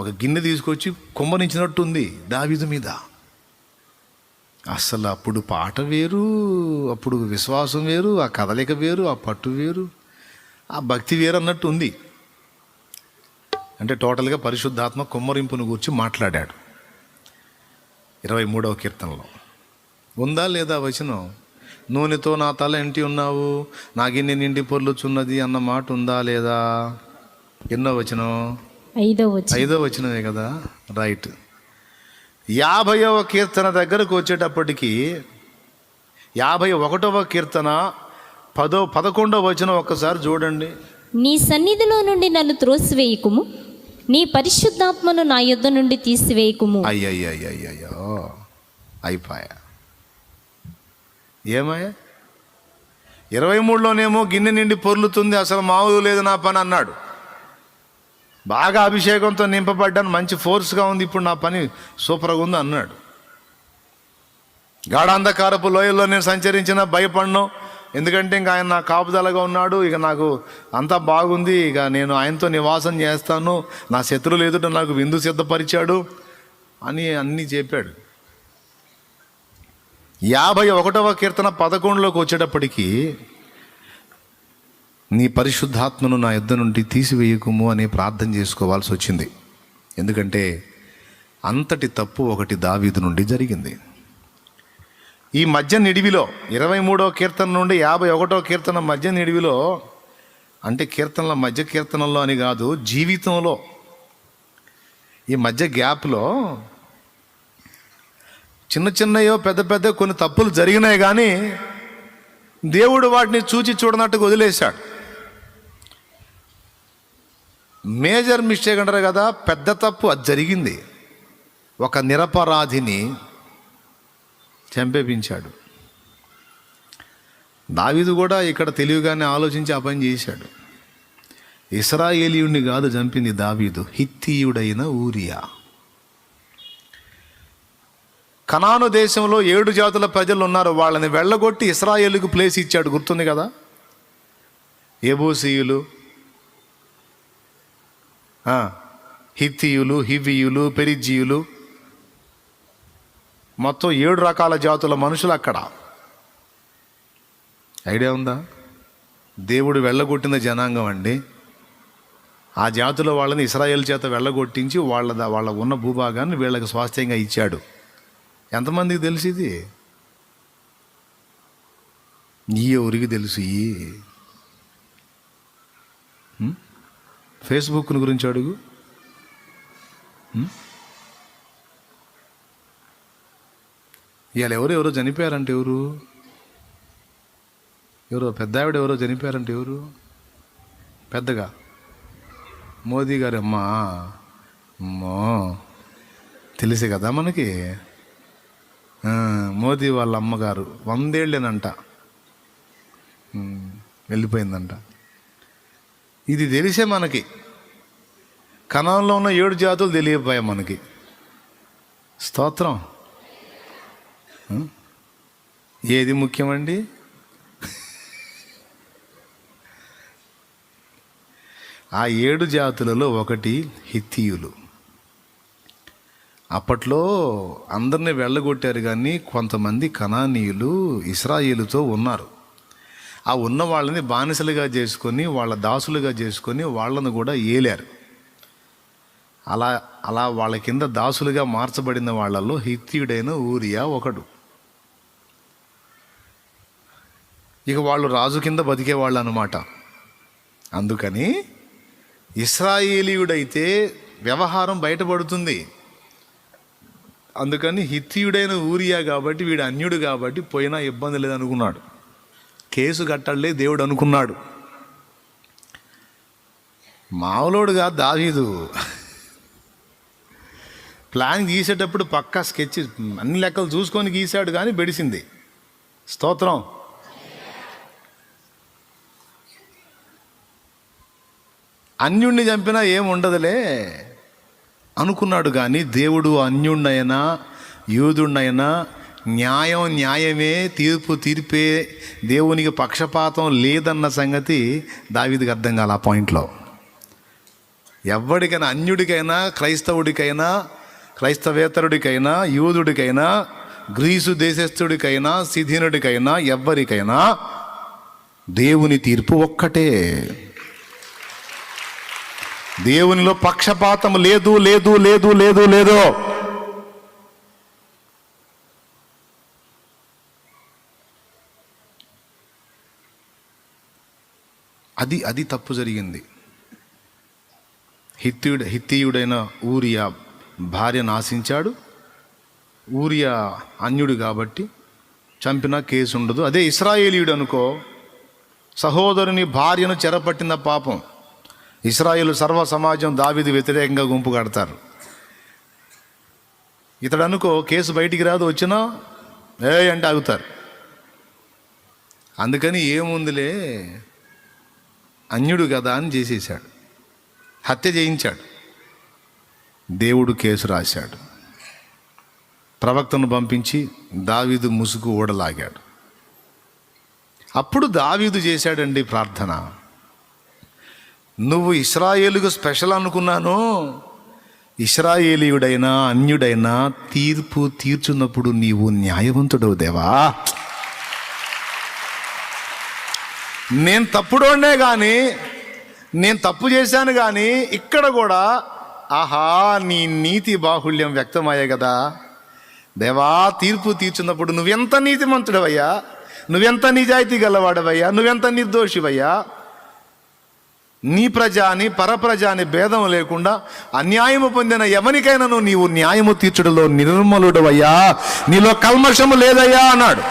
ఒక గిన్నె తీసుకొచ్చి కుమ్మరించినట్టు ఉంది దావీదు మీద. అసలు అప్పుడు పాట వేరు, అప్పుడు విశ్వాసం వేరు, ఆ కదలిక వేరు, ఆ పట్టు వేరు, ఆ భక్తి వేరు అన్నట్టు ఉంది. అంటే టోటల్గా పరిశుద్ధాత్మ కుమ్మరింపును గురించి మాట్లాడాడు 23వ కీర్తనలో. ఉందా లేదా వచనం? నూనెతో నా తల ఎంటి ఉన్నావు, నా గిన్నె నిండి పొర్లుచున్నది అన్న మాట ఉందా లేదా? ఎన్నో వచనం? 5వ వచనమే కదా. రైట్. 50వ కీర్తన దగ్గరకు వచ్చేటప్పటికి 51వ కీర్తన 11వ వచనం ఒక్కసారి చూడండి. నీ సన్నిధిలో నుండి నన్ను త్రోసివేయకుము, నీ పరిశుద్ధాత్మను నా యొద్ద నుండి తీసివేయకుము. అయ్యయ్యో అయిపోయా. ఏమయ్యా? 23లోనేమో గిన్నె నిండి పొర్లుతుంది, అసలు మామూలు లేదు నా పని అన్నాడు. బాగా అభిషేకంతో నింపబడ్డాను, మంచి ఫోర్స్గా ఉంది, ఇప్పుడు నా పని సూపర్గా ఉంది అన్నాడు. గాఢాంధకారపు లోయల్లో నేను సంచరించిన భయపడను, ఎందుకంటే ఇంకా ఆయన నా కాపుదలగా ఉన్నాడు, ఇక నాకు అంతా బాగుంది, ఇక నేను ఆయనతో నివాసం చేస్తాను, నా శత్రువులు ఎదుట నాకు విందు సిద్ధపరిచాడు అని అన్నీ చెప్పాడు. 51వ కీర్తన 11లోకి వచ్చేటప్పటికి నీ పరిశుద్ధాత్మను నా యొద్ద నుండి తీసివేయకుము అని ప్రార్థన చేసుకోవాల్సి వచ్చింది. ఎందుకంటే అంతటి తప్పు ఒకటి దావీదు నుండి జరిగింది. ఈ మధ్య నిడివిలో 23వ కీర్తన నుండి 51వ కీర్తన మధ్య నిడివిలో అంటే కీర్తనల మధ్య కీర్తనల్లో అని కాదు, జీవితంలో ఈ మధ్య గ్యాప్లో చిన్న చిన్నయో పెద్ద పెద్ద కొన్ని తప్పులు జరిగినాయి, కానీ దేవుడు వాటిని చూచి చూడనట్టుగా వదిలేశాడు. మేజర్ మిస్టేక్ అంటారు కదా, పెద్ద తప్పు అది జరిగింది. ఒక నిరపరాధిని చంపేపించాడు. దావీదు కూడా ఇక్కడ తెలివిగానే ఆలోచించి ఆ పని చేశాడు. ఇశ్రాయేలీయుడిని కాదు చంపింది దావీదు, హిత్తీయుడైన ఊరియా. కనాను దేశంలో 7 జాతుల ప్రజలు ఉన్నారు, వాళ్ళని వెళ్ళగొట్టి ఇశ్రాయేలుకు ప్లేస్ ఇచ్చాడు, గుర్తుంది కదా. యెబూసీయులు, హిత్తీయులు, హివ్వీయులు, పెరిజ్జీయులు, మొత్తం 7 రకాల జాతుల మనుషులు అక్కడ. ఐడియా ఉందా? దేవుడు వెళ్ళగొట్టిన జనాంగం అండి. ఆ జాతుల వాళ్ళని ఇశ్రాయేలు చేత వెళ్ళగొట్టించి వాళ్ళ ఉన్న భూభాగాన్ని వీళ్ళకి స్వాస్థ్యంగా ఇచ్చాడు. ఎంతమందికి తెలుసు ఇది? నీ ఎవరికి తెలుసు? ఫేస్బుక్ని గురించి అడుగు. ఇవాళ ఎవరో చనిపోయారంటే ఎవరో పెద్ద ఆవిడ ఎవరో చనిపోయారంటే ఎవరు? పెద్దగా మోదీ గారు. అమ్మో తెలిసే కదా మనకి. మోదీ వాళ్ళ అమ్మగారు 100 ఏళ్ళేనంట, వెళ్ళిపోయిందంట. ఇది తెలిసే మనకి. కనాన్లో ఉన్న 7 జాతులు తెలియపోయాయి మనకి. స్తోత్రం. ఏది ముఖ్యమండి? ఆ 7 జాతులలో ఒకటి హిత్తీయులు. అప్పట్లో అందరినీ వెళ్ళగొట్టారు, కానీ కొంతమంది కనానీయులు ఇశ్రాయేలుతో ఉన్నారు. ఆ ఉన్న వాళ్ళని బానిసలుగా చేసుకొని, వాళ్ళ దాసులుగా చేసుకొని వాళ్ళను కూడా ఏలారు. అలా వాళ్ళ కింద దాసులుగా మార్చబడిన వాళ్ళల్లో హిత్తీయుడైన ఊరియా ఒకడు. ఇక వాళ్ళు రాజు కింద బతికేవాళ్ళు అన్నమాట. అందుకని ఇశ్రాయేలీయుడైతే వ్యవహారం బయటపడుతుంది. అందుకని హిత్తీయుడైన ఊరియా కాబట్టి, వీడు అన్యుడు కాబట్టి పోయినా ఇబ్బంది లేదనుకున్నాడు. కేసు కట్టలే దేవుడు అనుకున్నాడు. మామూలుడుగా దావీదు ప్లాన్ గీసేటప్పుడు పక్కా స్కెచ్ అన్ని లెక్కలు చూసుకొని గీశాడు, కానీ బెడిసింది. స్తోత్రం. అన్యుణ్ణి చంపినా ఏముండదులే అనుకున్నాడు, కానీ దేవుడు అన్యుణ్ణైనా యూదుణ్ణైనా న్యాయమే, తీర్పు తీర్పే, దేవునికి పక్షపాతం లేదన్న సంగతి దావీదుకి అర్థం కాల. ఆ పాయింట్లో ఎవరికైనా, అన్యుడికైనా, క్రైస్తవుడికైనా, క్రైస్తవేతరుడికైనా, యూదుడికైనా, గ్రీసు దేశస్థుడికైనా, సిధీనుడికైనా, ఎవ్వరికైనా దేవుని తీర్పు ఒక్కటే. దేవునిలో పక్షపాతం లేదు లేదు లేదు లేదు లేదు. అది తప్పు జరిగింది. హిత్తీయుడైన ఊరియా భార్యను ఆశించాడు. ఊరియా అన్యుడు కాబట్టి చంపినా కేసు ఉండదు. అదే ఇశ్రాయేలీయుడు అనుకో, సహోదరుని భార్యను చెరపట్టిన పాపం. ఇశ్రాయేలు సర్వ సమాజం దావీదు వ్యతిరేకంగా గుంపు కడతారు. ఇతడు అనుకో కేసు బయటికి రాదు, వచ్చినా అంటే ఆగుతారు. అందుకని ఏముందిలే, అన్యుడు కదా అని చేసేసాడు, హత్య చేయించాడు. దేవుడు కేసు రాశాడు. ప్రవక్తను పంపించి దావీదు ముసుగు ఊడలాగాడు. అప్పుడు దావీదు చేశాడండి ప్రార్థన. నువ్వు ఇశ్రాయేలుకు స్పెషల్ అనుకున్నాను, ఇశ్రాయేలీయుడైనా అన్యుడైనా తీర్పు తీర్చున్నప్పుడు నీవు న్యాయవంతుడవు దేవా. నేను తప్పుడోనే కానీ, నేను తప్పు చేశాను కానీ ఇక్కడ కూడా ఆహా నీ నీతి బాహుళ్యం వ్యక్తమయ్యే కదా దేవా. తీర్పు తీర్చున్నప్పుడు నువ్వెంత నీతిమంతుడవయ్యా, నువ్వెంత నిజాయితీ గలవాడవయ్యా, నువ్వెంత నిర్దోషివయ్యా. నీ ప్రజ అని పరప్రజ అని భేదం లేకుండా అన్యాయము పొందిన ఎవరికైనాను నీవు న్యాయము తీర్చుడులో నిర్మలుడవయ్యా, నీలో కల్మషము లేదయ్యా అన్నాడు.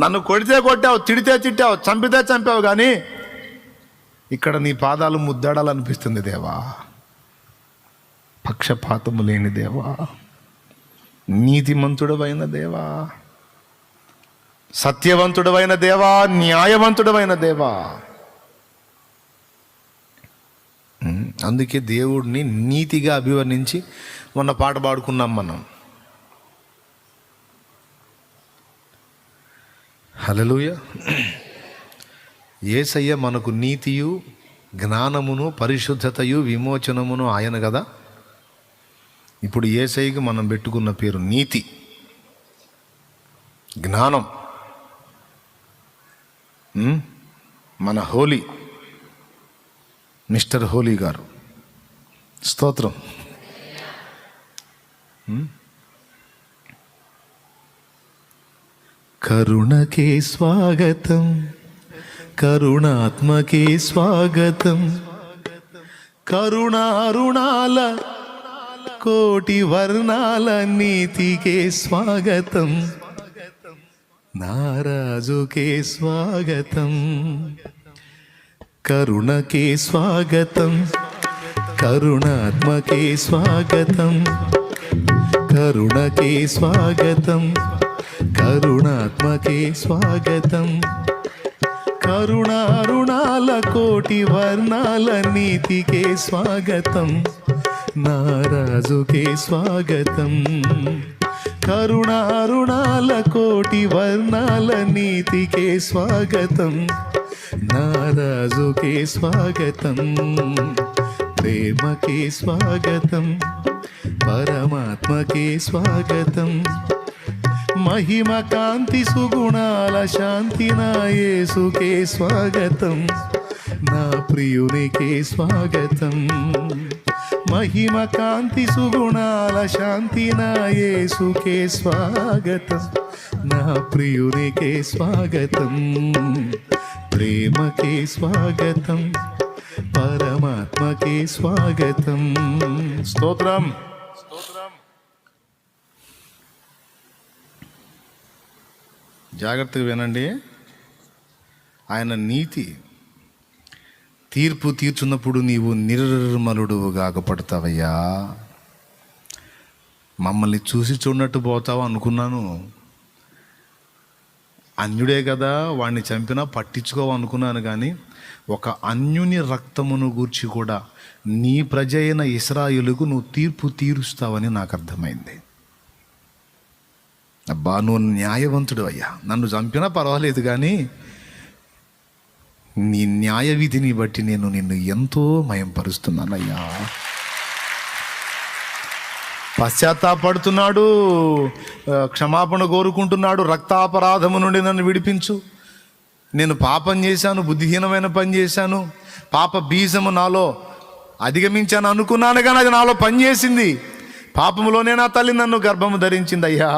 నన్ను కొడితే కొట్టావు, తిడితే తిట్టావు, చంపితే చంపావు, కానీ ఇక్కడ నీ పాదాలు ముద్దాడాలనిపిస్తుంది దేవా. పక్షపాతము లేని దేవా, నీతిమంతుడవైన దేవా, సత్యవంతుడవైన దేవా, న్యాయవంతుడవైన దేవా. అందుకే దేవుడిని నీతిగా అభివర్ణించి మొన్న పాట పాడుకున్నాం మనం. హల్లెలూయా. యేసయ్య మనకు నీతియు జ్ఞానమును పరిశుద్ధతయు విమోచనమును ఆయన కదా. ఇప్పుడు యేసయ్యకి మనం పెట్టుకున్న పేరు నీతి, జ్ఞానం. మన హోలీ మిస్టర్ హోలీ గారు, స్తోత్రం. కరుణకే స్వాగతం, కరుణాత్మకే స్వాగతం, కరుణారుణాల కోటి వర్ణాల నీతికే స్వాగతం, నారాజుకే స్వాగతం. కరుణకే స్వాగతం, కరుణాత్మకే స్వాగతం, కరుణకే స్వాగతం, కరుణాత్మకే స్వాగతం, కరుణారుణాల కోటి వర్ణాల నీతికే స్వాగతం, నారాజుకే స్వాగతం. కరుణారుణాల కోటి వర్ణాల నీతికే స్వాగతం, నారాజుకే స్వాగతం. ప్రేమకే స్వాగతం, పరమాత్మకే స్వాగతం, మహిమ కాంతి సుగుణాల శాంతి నా యేసుకే స్వాగతం, నా ప్రియునికే స్వాగతం. మహిమ కాంతి సుగుణాల శాంతి నా యేసుకే స్వాగతం, నా ప్రియునికే స్వాగతం. ప్రేమకే స్వాగతం, పరమాత్మకే స్వాగతం. స్తోత్రం. జాగ్రత్తగా వినండి. ఆయన నీతి తీర్పు తీర్చున్నప్పుడు నీవు నిర్మలుడు కాకపడతావయ్యా. మమ్మల్ని చూసి చూడనట్టు పోతావు అనుకున్నాను. అన్యుడే కదా, వాడిని చంపినా పట్టించుకోవనుకున్నాను. కానీ ఒక అన్యుని రక్తమును గూర్చి కూడా నీ ప్రజ అయిన ఇశ్రాయేలుకు నువ్వు తీర్పు తీరుస్తావని నాకు అర్థమైంది. అబ్బా, నువ్వు న్యాయవంతుడు అయ్యా. నన్ను చంపినా పర్వాలేదు, కానీ నీ న్యాయ విధిని బట్టి నేను నిన్ను ఎంతో మయంపరుస్తున్నానయ్యా. పశ్చాత్తాపడుతున్నాడు, క్షమాపణ కోరుకుంటున్నాడు. రక్తాపరాధము నుండి నన్ను విడిపించు. నేను పాపం చేశాను, బుద్ధిహీనమైన పని చేశాను, పాప బీజము నాలో అధిగమించాను అనుకున్నాను, కానీ అది నాలో పనిచేసింది. పాపములోనే నా తల్లి నన్ను గర్భము ధరించింది అయ్యా.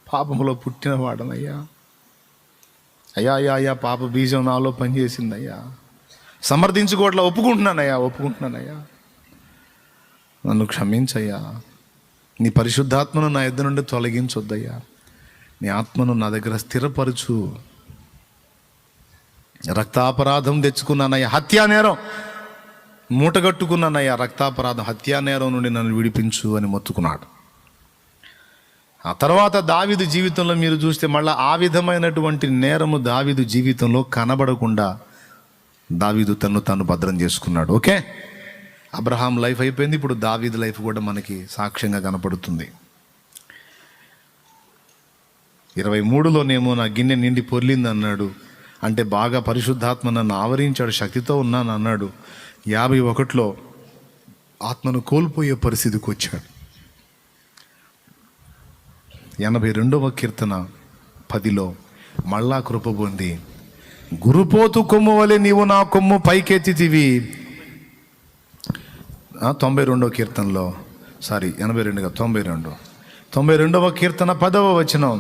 పాపములో పుట్టినవాడనయ్యా. అయ్యా అయ్యా అయ్యా, పాప బీజం నాలో పనిచేసింది అయ్యా. సమర్థించుకోవట్లా, ఒప్పుకుంటున్నానయ్యా. నన్ను క్షమించయ్యా. నీ పరిశుద్ధాత్మను నా యొద్ద నుండి తొలగించొద్దయ్యా. నీ ఆత్మను నా దగ్గర స్థిరపరచు. రక్తాపరాధం తెచ్చుకున్నానయ్యా, హత్యా నేరం మూటగట్టుకున్నానయ్యా. రక్తాపరాధం, హత్యా నేరం నుండి నన్ను విడిపించు అని మొత్తుకున్నాడు. ఆ తర్వాత దావీదు జీవితంలో మీరు చూస్తే మళ్ళీ ఆ విధమైనటువంటి నేరము దావీదు జీవితంలో కనబడకుండా దావీదు తను భద్రం చేసుకున్నాడు. ఓకే, అబ్రహాం లైఫ్ అయిపోయింది. ఇప్పుడు దావీదు లైఫ్ కూడా మనకి సాక్ష్యంగా కనపడుతుంది. 23లోనేమో నా గిన్నె నిండి పొర్లింది అన్నాడు. అంటే బాగా పరిశుద్ధాత్మ నన్ను ఆవరించాడు, శక్తితో ఉన్నాను అన్నాడు. 51లో ఆత్మను కోల్పోయే పరిస్థితికి వచ్చాడు. 82వ కీర్తన 10లో మళ్ళా కృప పొంది, గురుపోతు కొమ్ము వలె నీవు నా కొమ్ము పైకెత్తితివి. 92వ కీర్తనలో 92వ కీర్తన 10వ వచనం,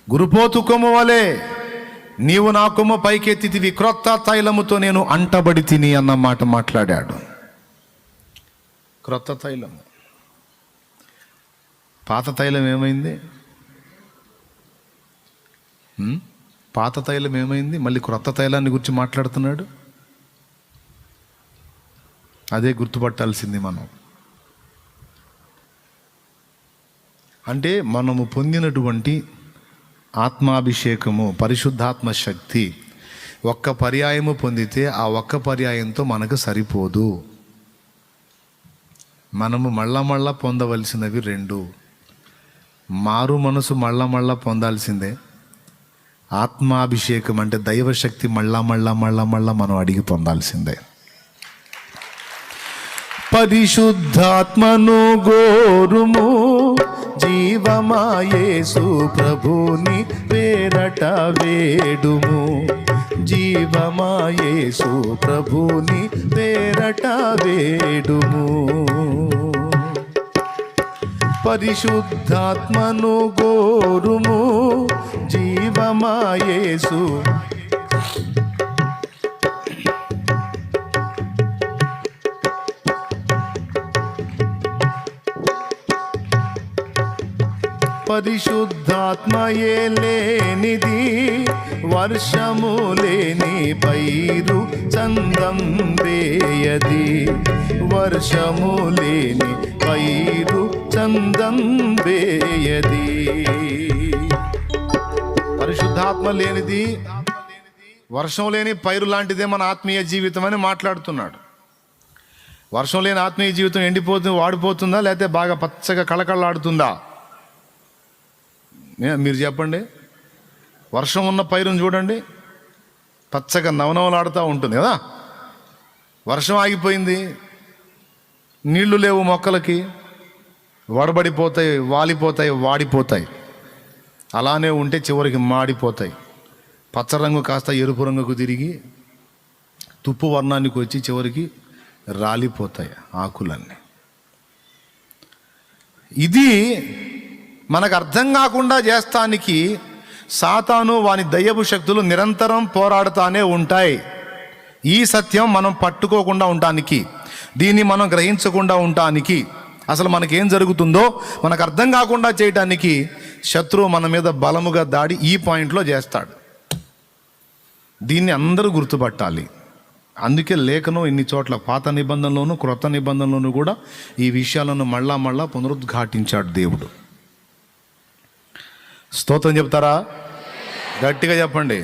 గురుపోతు కొమ్ము వలె నీవు నా కొమ్మ పైకెత్తితివి, క్రొత్త తైలముతో నేను అంటబడి తిని అన్న మాట మాట్లాడాడు. క్రొత్త తైలము. పాత తైలం ఏమైంది? పాత తైలం ఏమైంది? మళ్ళీ క్రొత్త తైలాన్ని గురించి మాట్లాడుతున్నాడు. అదే గుర్తుపట్టాల్సింది మనం. అంటే మనము పొందినటువంటి ఆత్మాభిషేకము, పరిశుద్ధాత్మ శక్తి ఒక్క పర్యాయము పొందితే ఆ ఒక్క పర్యాయంతో మనకు సరిపోదు. మనము మళ్ళా పొందవలసినవి రెండు. మారు మనసు మళ్ళా పొందాల్సిందే. ఆత్మాభిషేకం అంటే దైవశక్తి మళ్ళా మనం అడిగి పొందాల్సిందే. పరిశుద్ధాత్మను గోరుము, జీవమాయేసు ప్రభుని పేరట వేడుము. జీవమాయేసు ప్రభుని పేరట వేడుము. పరిశుద్ధాత్మను గోరుము, జీవమాయేసు పరిశుద్ధాత్మయే లేనిది వర్షము లేని పైరు చందం వేయది. వర్షము లేని పైరు చందం వేయది. పరిశుద్ధాత్మ లేనిది, వర్షం లేని పైరు లాంటిదే మన ఆత్మీయ జీవితం అని మాట్లాడుతున్నాడు. వర్షం లేని ఆత్మీయ జీవితం ఎండిపోతుంది, వాడిపోతుందా, లేకపోతే బాగా పచ్చగా కళకళలాడుతుందా? మీరు చెప్పండి. వర్షం ఉన్న పైరును చూడండి, పచ్చగా నవనవలాడుతూ ఉంటుంది కదా. వర్షం ఆగిపోయింది, నీళ్లు లేవు, మొక్కలకి వడబడిపోతాయి, వాలిపోతాయి, వాడిపోతాయి. అలానే ఉంటే చివరికి మాడిపోతాయి. పచ్చరంగు కాస్త ఎరుపు రంగుకు తిరిగి తుప్పు వర్ణానికి వచ్చి చివరికి రాలిపోతాయి ఆకులన్నీ. ఇది మనకు అర్థం కాకుండా చేస్తానికి సాతాను వాని దయ్యపు శక్తులు నిరంతరం పోరాడుతూనే ఉంటాయి. ఈ సత్యం మనం పట్టుకోకుండా ఉండటానికి, దీన్ని మనం గ్రహించకుండా ఉండటానికి, అసలు మనకేం జరుగుతుందో మనకు అర్థం కాకుండా చేయటానికి శత్రువు మన మీద బలముగా దాడి ఈ పాయింట్లో చేస్తాడు. దీన్ని అందరూ గుర్తుపట్టాలి. అందుకే లేఖనం ఇన్ని చోట్ల పాత నిబంధనలోను క్రొత్త నిబంధనలోను కూడా ఈ విషయాలను మళ్ళా పునరుద్ఘాటించాడు దేవుడు. స్తోత్రం చెప్తారా? గట్టిగా చెప్పండి.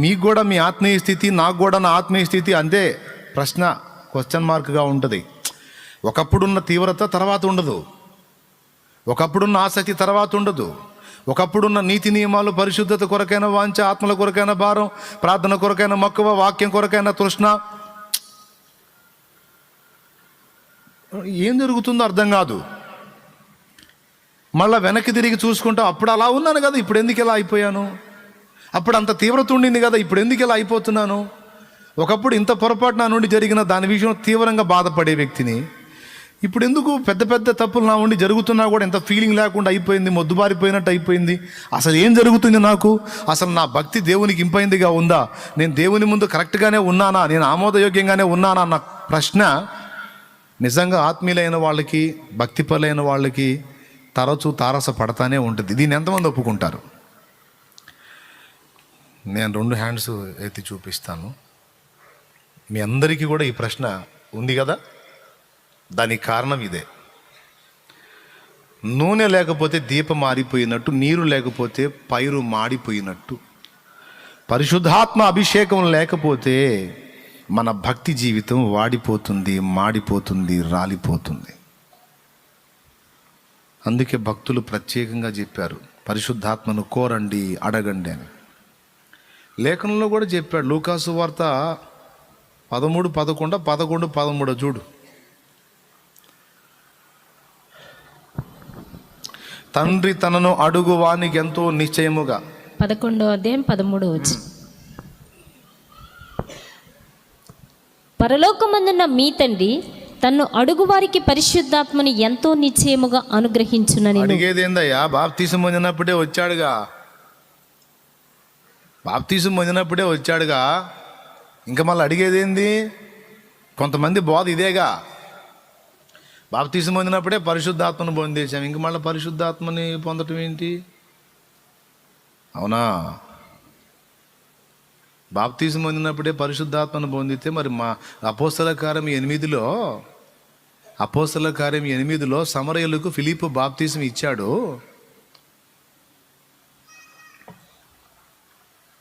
మీకు కూడా మీ ఆత్మీయ స్థితి, నాకు కూడా నా ఆత్మీయ స్థితి అంతే ప్రశ్న, క్వశ్చన్ మార్క్గా ఉంటుంది. ఒకప్పుడున్న తీవ్రత తర్వాత ఉండదు, ఒకప్పుడున్న ఆసక్తి తర్వాత ఉండదు, ఒకప్పుడున్న నీతి నియమాలు, పరిశుద్ధత కొరకైన వాంఛ, ఆత్మల కొరకైన భారం, ప్రార్థన కొరకైన మక్కువ, వాక్యం కొరకైన తృష్ణ, ఏం జరుగుతుందో అర్థం కాదు. మళ్ళీ వెనక్కి తిరిగి చూసుకుంటా, అప్పుడు అలా ఉన్నాను కదా, ఇప్పుడు ఎందుకు ఇలా అయిపోయాను, అప్పుడు అంత తీవ్రత ఉండింది కదా, ఇప్పుడు ఎందుకు ఇలా అయిపోతున్నాను, ఒకప్పుడు ఇంత పొరపాటు నా నుండి జరిగిన దాని విషయం తీవ్రంగా బాధపడే వ్యక్తిని ఇప్పుడు ఎందుకు పెద్ద పెద్ద తప్పులు నా ఉండి జరుగుతున్నా కూడా ఎంత ఫీలింగ్ లేకుండా అయిపోయింది, మొద్దుబారిపోయినట్టు అయిపోయింది. అసలు ఏం జరుగుతుంది నాకు? అసలు నా భక్తి దేవునికి ఇంపైందిగా ఉందా? నేను దేవుని ముందు కరెక్ట్గానే ఉన్నానా? నేను ఆమోదయోగ్యంగానే ఉన్నానా అన్న ప్రశ్న నిజంగా ఆత్మీయులైన వాళ్ళకి, భక్తిపరులైన వాళ్ళకి తరచూ తారస పడతానే ఉంటుంది. దీన్ని ఎంతమంది ఒప్పుకుంటారు? నేను 2 హ్యాండ్స్ ఎత్తి చూపిస్తాను. మీ అందరికీ కూడా ఈ ప్రశ్న ఉంది కదా. దానికి కారణం ఇదే. నూనె లేకపోతే దీపం మారిపోయినట్టు, నీరు లేకపోతే పైరు మాడిపోయినట్టు, పరిశుద్ధాత్మ అభిషేకం లేకపోతే మన భక్తి జీవితం వాడిపోతుంది, మాడిపోతుంది, రాలిపోతుంది. అందుకే భక్తులు ప్రత్యేకంగా చెప్పారు, పరిశుద్ధాత్మను కోరండి, అడగండి అని. లేఖనంలో కూడా చెప్పాడు. లూకాసు వార్త 13:11, 11:13 చూడు. తండ్రి తనను అడుగు వానికి ఎంతో నిశ్చయముగా. 11వ అధ్యాయం 13వ వచనం. పరలోకమందున్న మీ తండ్రి తన్ను అడుగు వారికి పరిశుద్ధాత్మని ఎంతో నిశ్చయముగా అనుగ్రహించునని. అడిగేది ఏందయ్యా? బాప్తిసం పొందినప్పుడే వచ్చాడుగా. బాప్తీసం పొందినప్పుడే వచ్చాడుగా, ఇంకా మళ్ళీ అడిగేది ఏంది? కొంతమంది బోధ ఇదేగా, బాప్తీసం పొందినప్పుడే పరిశుద్ధాత్మను పొందేశాం, ఇంక మళ్ళీ పరిశుద్ధాత్మని పొందటం ఏంటి? అవునా? బాప్తీసం పొందినప్పుడే పరిశుద్ధాత్మను పొందితే మరి మా అపోస్తల కార్యం 8లో సమరయులకు ఫిలిప్పు బాప్తీసం ఇచ్చాడు.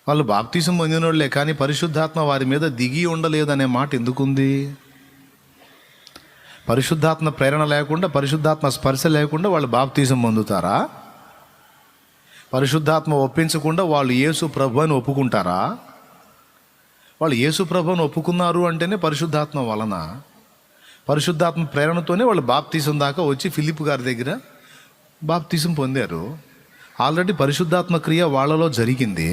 వాళ్ళు బాప్తీసం పొందినోళ్లే, కానీ పరిశుద్ధాత్మ వారి మీద దిగి ఉండలేదనే మాట ఎందుకుంది? పరిశుద్ధాత్మ ప్రేరణ లేకుండా, పరిశుద్ధాత్మ స్పర్శ లేకుండా వాళ్ళు బాప్తీసం పొందుతారా? పరిశుద్ధాత్మ ఒప్పించకుండా వాళ్ళు యేసు ప్రభు అని ఒప్పుకుంటారా? వాళ్ళు యేసు ప్రభుని ఒప్పుకున్నారు అంటేనే పరిశుద్ధాత్మ వలన, పరిశుద్ధాత్మ ప్రేరణతోనే వాళ్ళు బాప్తీసం దాకా వచ్చి ఫిలిప్ గారి దగ్గర బాప్తీసం పొందారు. ఆల్రెడీ పరిశుద్ధాత్మ క్రియ వాళ్ళలో జరిగింది.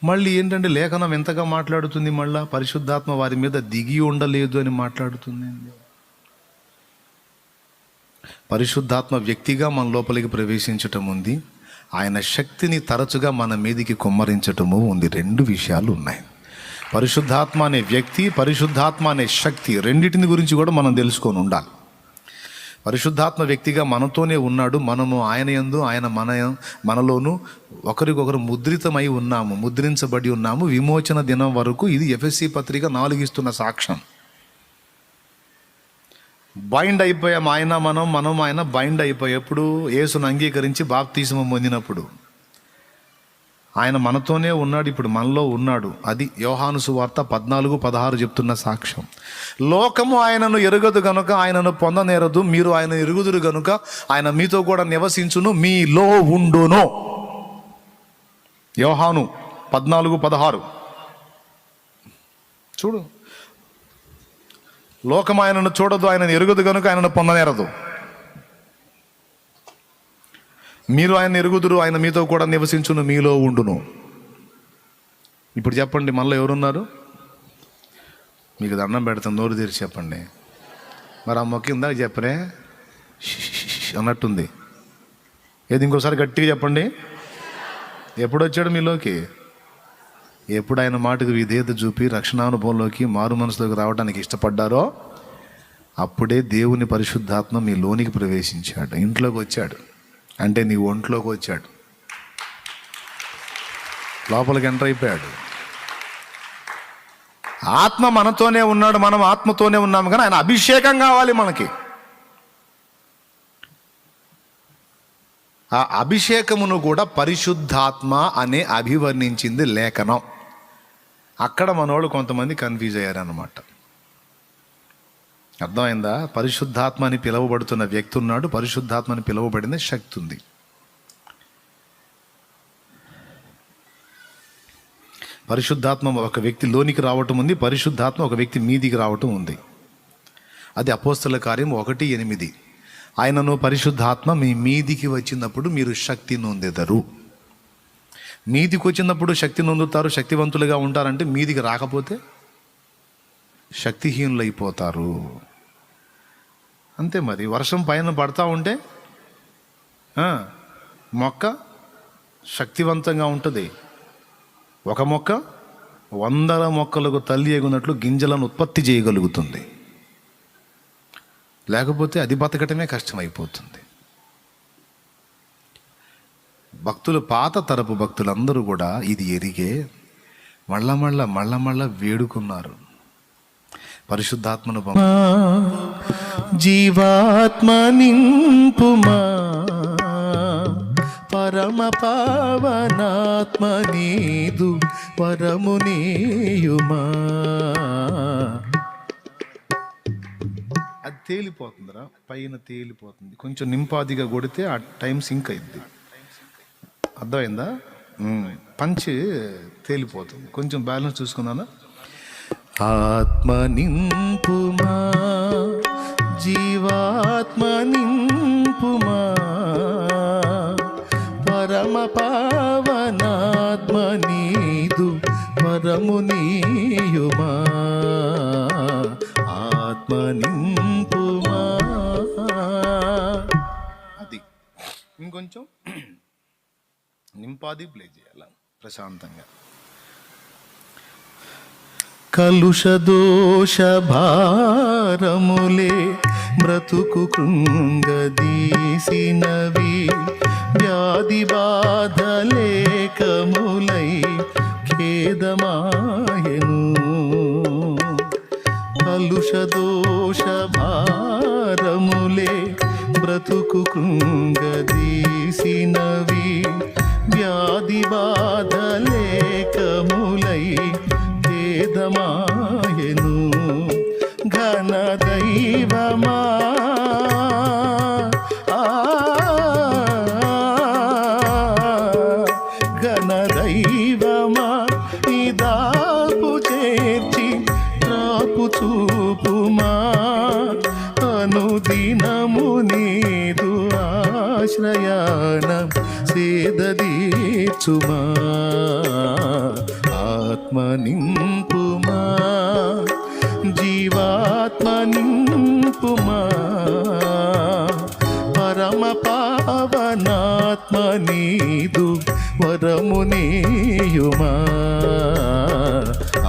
మళ్ళీ ఏంటంటే లేఖనం ఎంతగా మాట్లాడుతుంది, మళ్ళా పరిశుద్ధాత్మ వారి మీద దిగి ఉండలేదు అని మాట్లాడుతుంది. పరిశుద్ధాత్మ వ్యక్తిగా మన లోపలికి ప్రవేశించటం ఉంది, ఆయన శక్తిని తరచుగా మన మీదికి కుమ్మరించటము ఉంది. 2 విషయాలు ఉన్నాయి. పరిశుద్ధాత్మ అనే వ్యక్తి, పరిశుద్ధాత్మ అనే శక్తి, రెండింటిని గురించి కూడా మనం తెలుసుకొని ఉండాలి. పరిశుద్ధాత్మ వ్యక్తిగా మనతోనే ఉన్నాడు, మనము ఆయన యందు, ఆయన మనలోను ఒకరికొకరు ముద్రితమై ఉన్నాము, ముద్రించబడి ఉన్నాము విమోచన దినం వరకు. ఇది ఎఫెసీ పత్రిక 4 ఇస్తున్న సాక్ష్యం. బైండ్ అయిపోయాం ఆయన, మనం ఆయన బైండ్ అయిపోయేప్పుడు, యేసును అంగీకరించి బాప్తీసం పొందినప్పుడు ఆయన మనతోనే ఉన్నాడు, ఇప్పుడు మనలో ఉన్నాడు. అది యోహాను సువార్త 14:16 చెప్తున్న సాక్ష్యం. లోకము ఆయనను ఎరుగదు గనుక ఆయనను పొందనేరదు, మీరు ఆయన ఎరుగుదురు గనుక ఆయన మీతో కూడా నివసించును, మీలో ఉండును. యోహాను 14:16 చూడు. లోకం ఆయనను చూడదు, ఆయనను ఎరుగదు కనుక ఆయనను పొందనేరదు, మీరు ఆయన ఎరుగుదురు, ఆయన మీతో కూడా నివసించును, మీలో ఉండును. ఇప్పుడు చెప్పండి, మళ్ళీ ఎవరున్నారు? మీకు దండం పెడతాం, నోరు తెరిచి చెప్పండి. మరి ఆ మొక్క ఇందాక చెప్పరే అన్నట్టుంది. ఏది ఇంకోసారి గట్టిగా చెప్పండి. ఎప్పుడు వచ్చాడు మీలోకి? ఎప్పుడు ఆయన మాటకు విధేయత చూపి రక్షణానుభవంలోకి, మారు మనసులోకి రావడానికి ఇష్టపడ్డారో అప్పుడే దేవుని పరిశుద్ధాత్మ మీ లోనికి ప్రవేశించాడు, ఇంట్లోకి వచ్చాడు. అంటే నీ ఒంట్లోకి వచ్చాడు, లోపలికి ఎంటర్ అయిపోయాడు. ఆత్మ మనతోనే ఉన్నాడు, మనం ఆత్మతోనే ఉన్నాము, కానీ ఆయన అభిషేకం కావాలి మనకి. ఆ అభిషేకమును కూడా పరిశుద్ధాత్మ అనే అభివర్ణించింది లేఖనం. అక్కడ మనోళ్ళు కొంతమంది కన్ఫ్యూజ్ అయ్యారన్నమాట. అర్థమైందా? పరిశుద్ధాత్మ అని పిలువబడుతున్న వ్యక్తి ఉన్నాడు, పరిశుద్ధాత్మ అని పిలువబడిన శక్తి ఉంది. పరిశుద్ధాత్మ ఒక వ్యక్తి లోనికి రావటం ఉంది, పరిశుద్ధాత్మ ఒక వ్యక్తి మీదికి రావటం ఉంది. అది అపోస్తల కార్యం 1:8. ఆయనను పరిశుద్ధాత్మ మీ మీదికి వచ్చినప్పుడు మీరు శక్తి నొందెదరు. మీదికి వచ్చినప్పుడు శక్తి నొందుతారు, శక్తివంతులుగా ఉంటారంటే మీదికి రాకపోతే శక్తిహీనులు అయిపోతారు. అంతే. మరి వర్షం పైన పడతా ఉంటే మొక్క శక్తివంతంగా ఉంటుంది. ఒక మొక్క 100 మొక్కలకు తల్లి ఎగునట్లు గింజలను ఉత్పత్తి చేయగలుగుతుంది. లేకపోతే అది బతకటమే కష్టమైపోతుంది. భక్తులు, పాత తరపు భక్తులందరూ కూడా ఇది ఎరిగే మళ్ళా వేడుకున్నారు. పరిశుద్ధాత్మను జీవాత్మ నింపుమా, పరమ పావనాత్మ నీదు పరమునీయుమా. అది తేలిపోతుందిరా, పైన తేలిపోతుంది. కొంచెం నింపాదిగా కొడితే ఆ టైం సింక్ అయింది. అర్థమైందా? పంచి తేలిపోతుంది. కొంచెం బ్యాలెన్స్ చూసుకున్నానా? ఆత్మ నింపుమా, జీవాత్మ నింపుమా, పరమ పావనాత్మ నీదు పరమునీయుమా. ఆత్మ నింపుమా. అది ఇంకొంచెం నింపాది ప్లే చేయాల ప్రశాంతంగా. కలుషదోష భారములే బ్రతుకు కృంగదీసినవి, వ్యాధి బాధలేకములై ఖేదమాయను. కలుషదోష భారములే బ్రతుకు కృంగదీసినవి, వ్యాధి బాధలేకములై ఖేదమాయను. ఘన దైవమా ఘన దైవమా ఇదాపు చేర్చి రాపు చూపుమా, అనుదినము నీదు ఆశ్రయాన సేదదీర్చుమా. ఆత్మ నింపుమా, జీవాత్మ నింపుమా, పరమ పావనాత్మ నీదు వరమునేయుమా.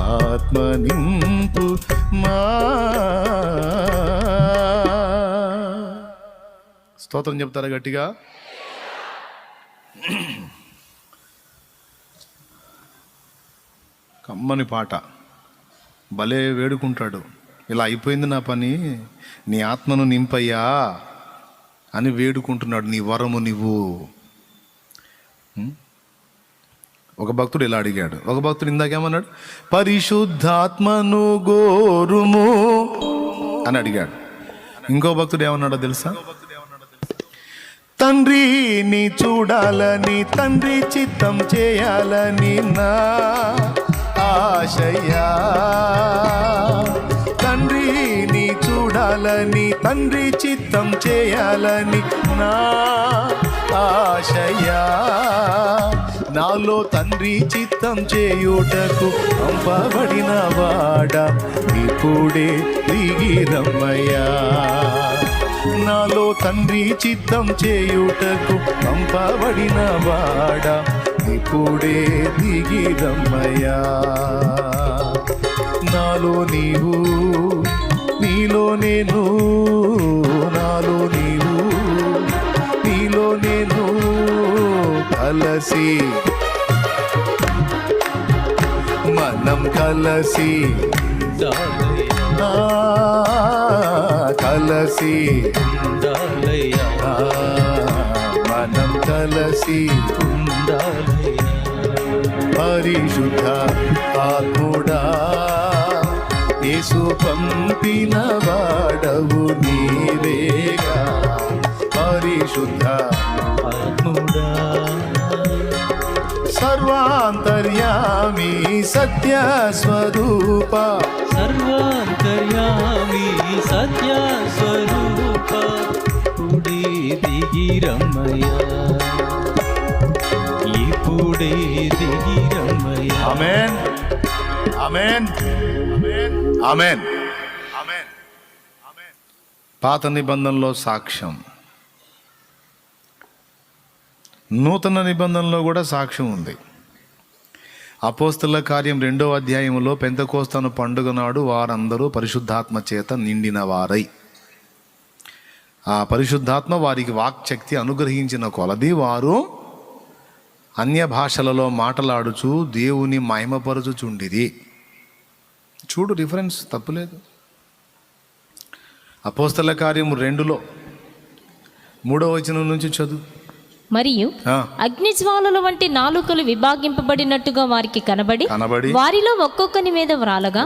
ఆత్మ నింపుమా. స్తోత్రం చెప్తారా గట్టిగా? కమ్మని పాట, భలే వేడుకుంటాడు. ఇలా అయిపోయింది నా పని, నీ ఆత్మను నింపయ్యా అని వేడుకుంటున్నాడు. నీ వరము నువ్వు. ఒక భక్తుడు ఇలా అడిగాడు. ఒక భక్తుడు ఇందాకేమన్నాడు? పరిశుద్ధాత్మను గోరుము అని అడిగాడు. ఇంకో భక్తుడు ఏమన్నాడో తెలుసా? తండ్రిని చూడాలని, తండ్రి చిత్తం చేయాలని నా ఆశయా. తండ్రిని చూడాలని, తండ్రి చిత్తం చేయాలని నా ఆశయా. నాలో తండ్రి చిత్తం చేయుటకు పంపబడిన వాడా, ఇప్పుడే దిగి రమ్మయ్యా. నాలో తండ్రి చిత్తం చేయుటకు పంపబడిన వాడా, ఇప్పుడే దిగి రమ్మయ్యా. నాలో నీవు, నీలో నేను, నాలో నీవు, నీలో నేను కలసి, మనం కలసి కలసి మనం కలసి పరిశుద్ధ ఆత్ముడా, యేసు పంపిన వాడవు నీవేగా. పరిశుద్ధ ఆత్ముడా, సర్వాంతర్యామి సత్య స్వరూప, సర్వాంతర్యామి సత్య స్వరూప, ఇప్పుడే దిగి రమ్మయ్యా, ఇప్పుడే దిగి రమ్మయ్యా. ఆమేన్, ఆమేన్, ఆమేన్, ఆమేన్. పాత నిబంధనలో సాక్ష్యం, నూతన నిబంధనలో కూడా సాక్ష్యం ఉంది. అపోస్తలుల కార్యం 2వ అధ్యాయంలో పెంతెకోస్తు పండుగ నాడు వారందరూ పరిశుద్ధాత్మ చేత నిండిన వారై, ఆ పరిశుద్ధాత్మ వారికి వాక్శక్తి అనుగ్రహించిన కొలది వారు అన్య భాషలలో మాటలాడుచు దేవుని మహిమపరచుచుండిరి. చూడు రిఫరెన్స్, తప్పులేదు. అపోస్తలుల కార్యం 2లో 3వ వచనం నుంచి చదువు. మరియు అగ్నిజ్వాలల వంటి నాలుకలు విభాగింపబడినట్టుగా వారికి కనబడి వారిలో ఒక్కొక్కని మీద వ్రాలగా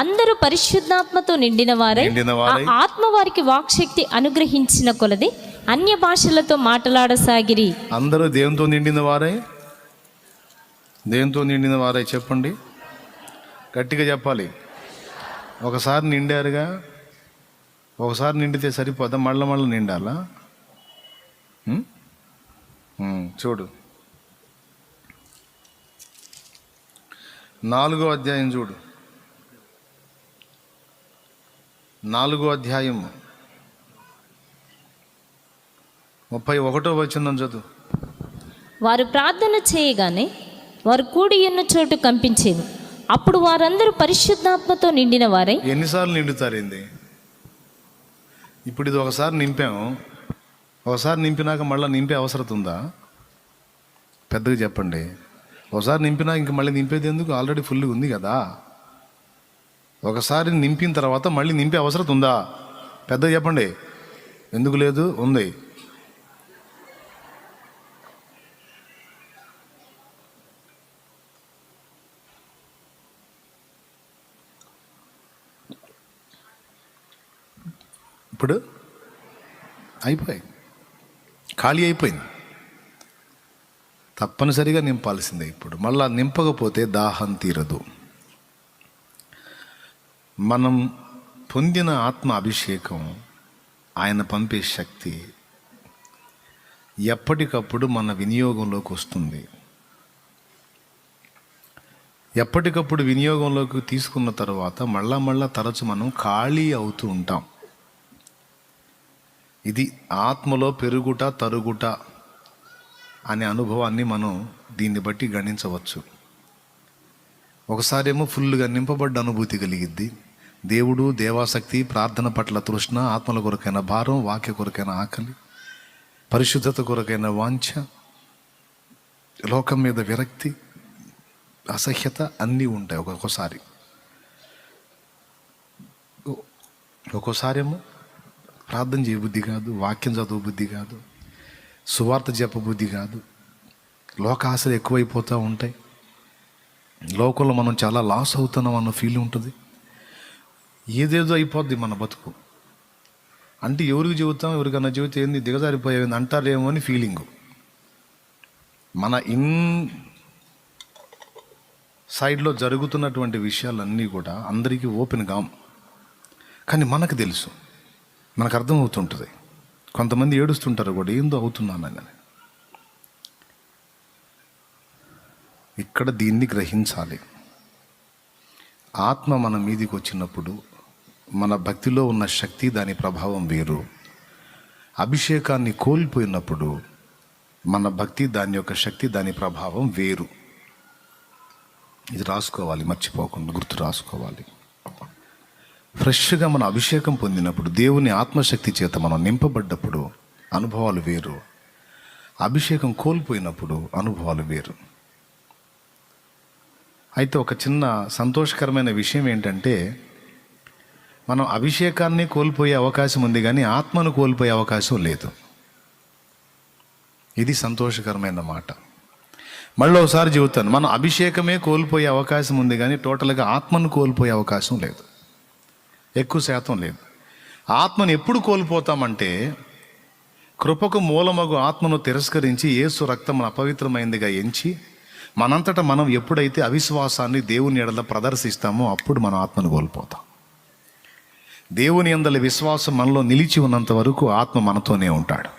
అందరూ పరిశుద్ధాత్మతో నిండిన వారై, ఆత్మ వారికి వాక్శక్తి అనుగ్రహించిన కొలది అన్య భాషలతో మాట్లాడసాగిరి. అందరూ దేవునితో నిండిన వారై, దేవునితో నిండిన వారై చెప్పండి, గట్టిగా చెప్పాలి. ఒకసారి నిండారుగా, ఒకసారి నిండితే సరిపోదా? మళ్ళీ నిండాలా? చూడు 4వ అధ్యాయం చూడు. 4వ అధ్యాయం 31వ వచనం చదువు. వారు ప్రార్థన చేయగానే వారు కూడి ఉన్న చోటు కంపించేది. అప్పుడు వారందరూ పరిశుద్ధాత్మతో నిండిన వారై. ఎన్నిసార్లు నిండుతారేంది? ఇప్పుడు ఇది ఒకసారి నింపాము, ఒకసారి నింపినాక మళ్ళీ నింపే అవసరం ఉందా? పెద్దగా చెప్పండి. ఒకసారి నింపినా ఇంక మళ్ళీ నింపేది ఎందుకు? ఆల్రెడీ ఫుల్గా ఉంది కదా. ఒకసారి నింపిన తర్వాత మళ్ళీ నింపే అవసరం ఉందా? పెద్దగా చెప్పండి. ఎందుకు లేదు? ఉంది. ఇప్పుడు అయిపోయింది, ఖాళీ అయిపోయింది. తప్పనిసరిగా నింపాల్సిందే. ఇప్పుడు మళ్ళా నింపకపోతే దాహం తీరదు. మనం పొందిన ఆత్మ అభిషేకం, ఆయన పంపే శక్తి ఎప్పటికప్పుడు మన వినియోగంలోకి వస్తుంది. ఎప్పటికప్పుడు వినియోగంలోకి తీసుకున్న తర్వాత మళ్ళా తరచు మనం ఖాళీ అవుతూ ఉంటాం. ఇది ఆత్మలో పెరుగుట తరుగుట అనే అనుభవాన్ని మనం దీన్ని బట్టి గణించవచ్చు. ఒకసారేమో ఫుల్గా నింపబడ్డ అనుభూతి కలిగిద్ది. దేవుడు, దేవాసక్తి, ప్రార్థన పట్ల తృష్ణ, ఆత్మల కొరకైన భారం, వాక్య కొరకైన ఆకలి, పరిశుద్ధత కొరకైన వాంఛ, లోకం మీద విరక్తి, అసహ్యత అన్నీ ఉంటాయి ఒక్కొక్కసారి. ఒక్కోసారేమో ప్రార్థన చేయబుద్ధి కాదు, వాక్యం చదువు బుద్ధి కాదు, సువార్త చెప్పబుద్ధి కాదు. లోక ఆశలు ఎక్కువైపోతూ ఉంటాయి. లోకంలో మనం చాలా లాస్ అవుతున్నాం అన్న ఫీల్ ఉంటుంది. ఏదేదో అయిపోద్ది మన బతుకు. అంటే ఎవరికి చెబుతాం, ఎవరికన్నా చెబితే ఏంది దిగజారిపోయేది అంటారేమో అని ఫీలింగు. మన సైడ్లో జరుగుతున్నటువంటి విషయాలన్నీ కూడా అందరికీ ఓపెన్ కాం, కానీ మనకు తెలుసు, మనకు అర్థమవుతుంటుంది. కొంతమంది ఏడుస్తుంటారు కూడా, ఏందో అవుతున్నానని. ఇక్కడ దీన్ని గ్రహించాలి. ఆత్మ మన మీదికి వచ్చినప్పుడు మన భక్తిలో ఉన్న శక్తి, దాని ప్రభావం వేరు. అభిషేకాన్ని కోల్పోయినప్పుడు మన భక్తి, దాని యొక్క శక్తి, దాని ప్రభావం వేరు. ఇది రాసుకోవాలి, మర్చిపోకుండా గుర్తు రాసుకోవాలి. ఫ్రెష్గా మన అభిషేకం పొందినప్పుడు, దేవుని ఆత్మశక్తి చేత మనం నింపబడ్డప్పుడు అనుభవాలు వేరు. అభిషేకం కోల్పోయినప్పుడు అనుభవాలు వేరు. అయితే ఒక చిన్న సంతోషకరమైన విషయం ఏంటంటే, మనం అభిషేకాన్ని కోల్పోయే అవకాశం ఉంది కానీ ఆత్మను కోల్పోయే అవకాశం లేదు. ఇది సంతోషకరమైన మాట. మళ్ళీ ఒకసారి చెబుతాను, మనం అభిషేకమే కోల్పోయే అవకాశం ఉంది కానీ టోటల్గా ఆత్మను కోల్పోయే అవకాశం లేదు, ఎక్కువ శాతం లేదు. ఆత్మను ఎప్పుడు కోల్పోతామంటే, కృపకు మూలమగు ఆత్మను తిరస్కరించి యేసు రక్తం అపవిత్రమైందిగా ఎంచి మనంతటా మనం ఎప్పుడైతే అవిశ్వాసాన్ని దేవుని ఎడల ప్రదర్శిస్తామో అప్పుడు మనం ఆత్మను కోల్పోతాం. దేవుని యందలి విశ్వాసం మనలో నిలిచి ఉన్నంత వరకు ఆత్మ మనతోనే ఉంటాడు.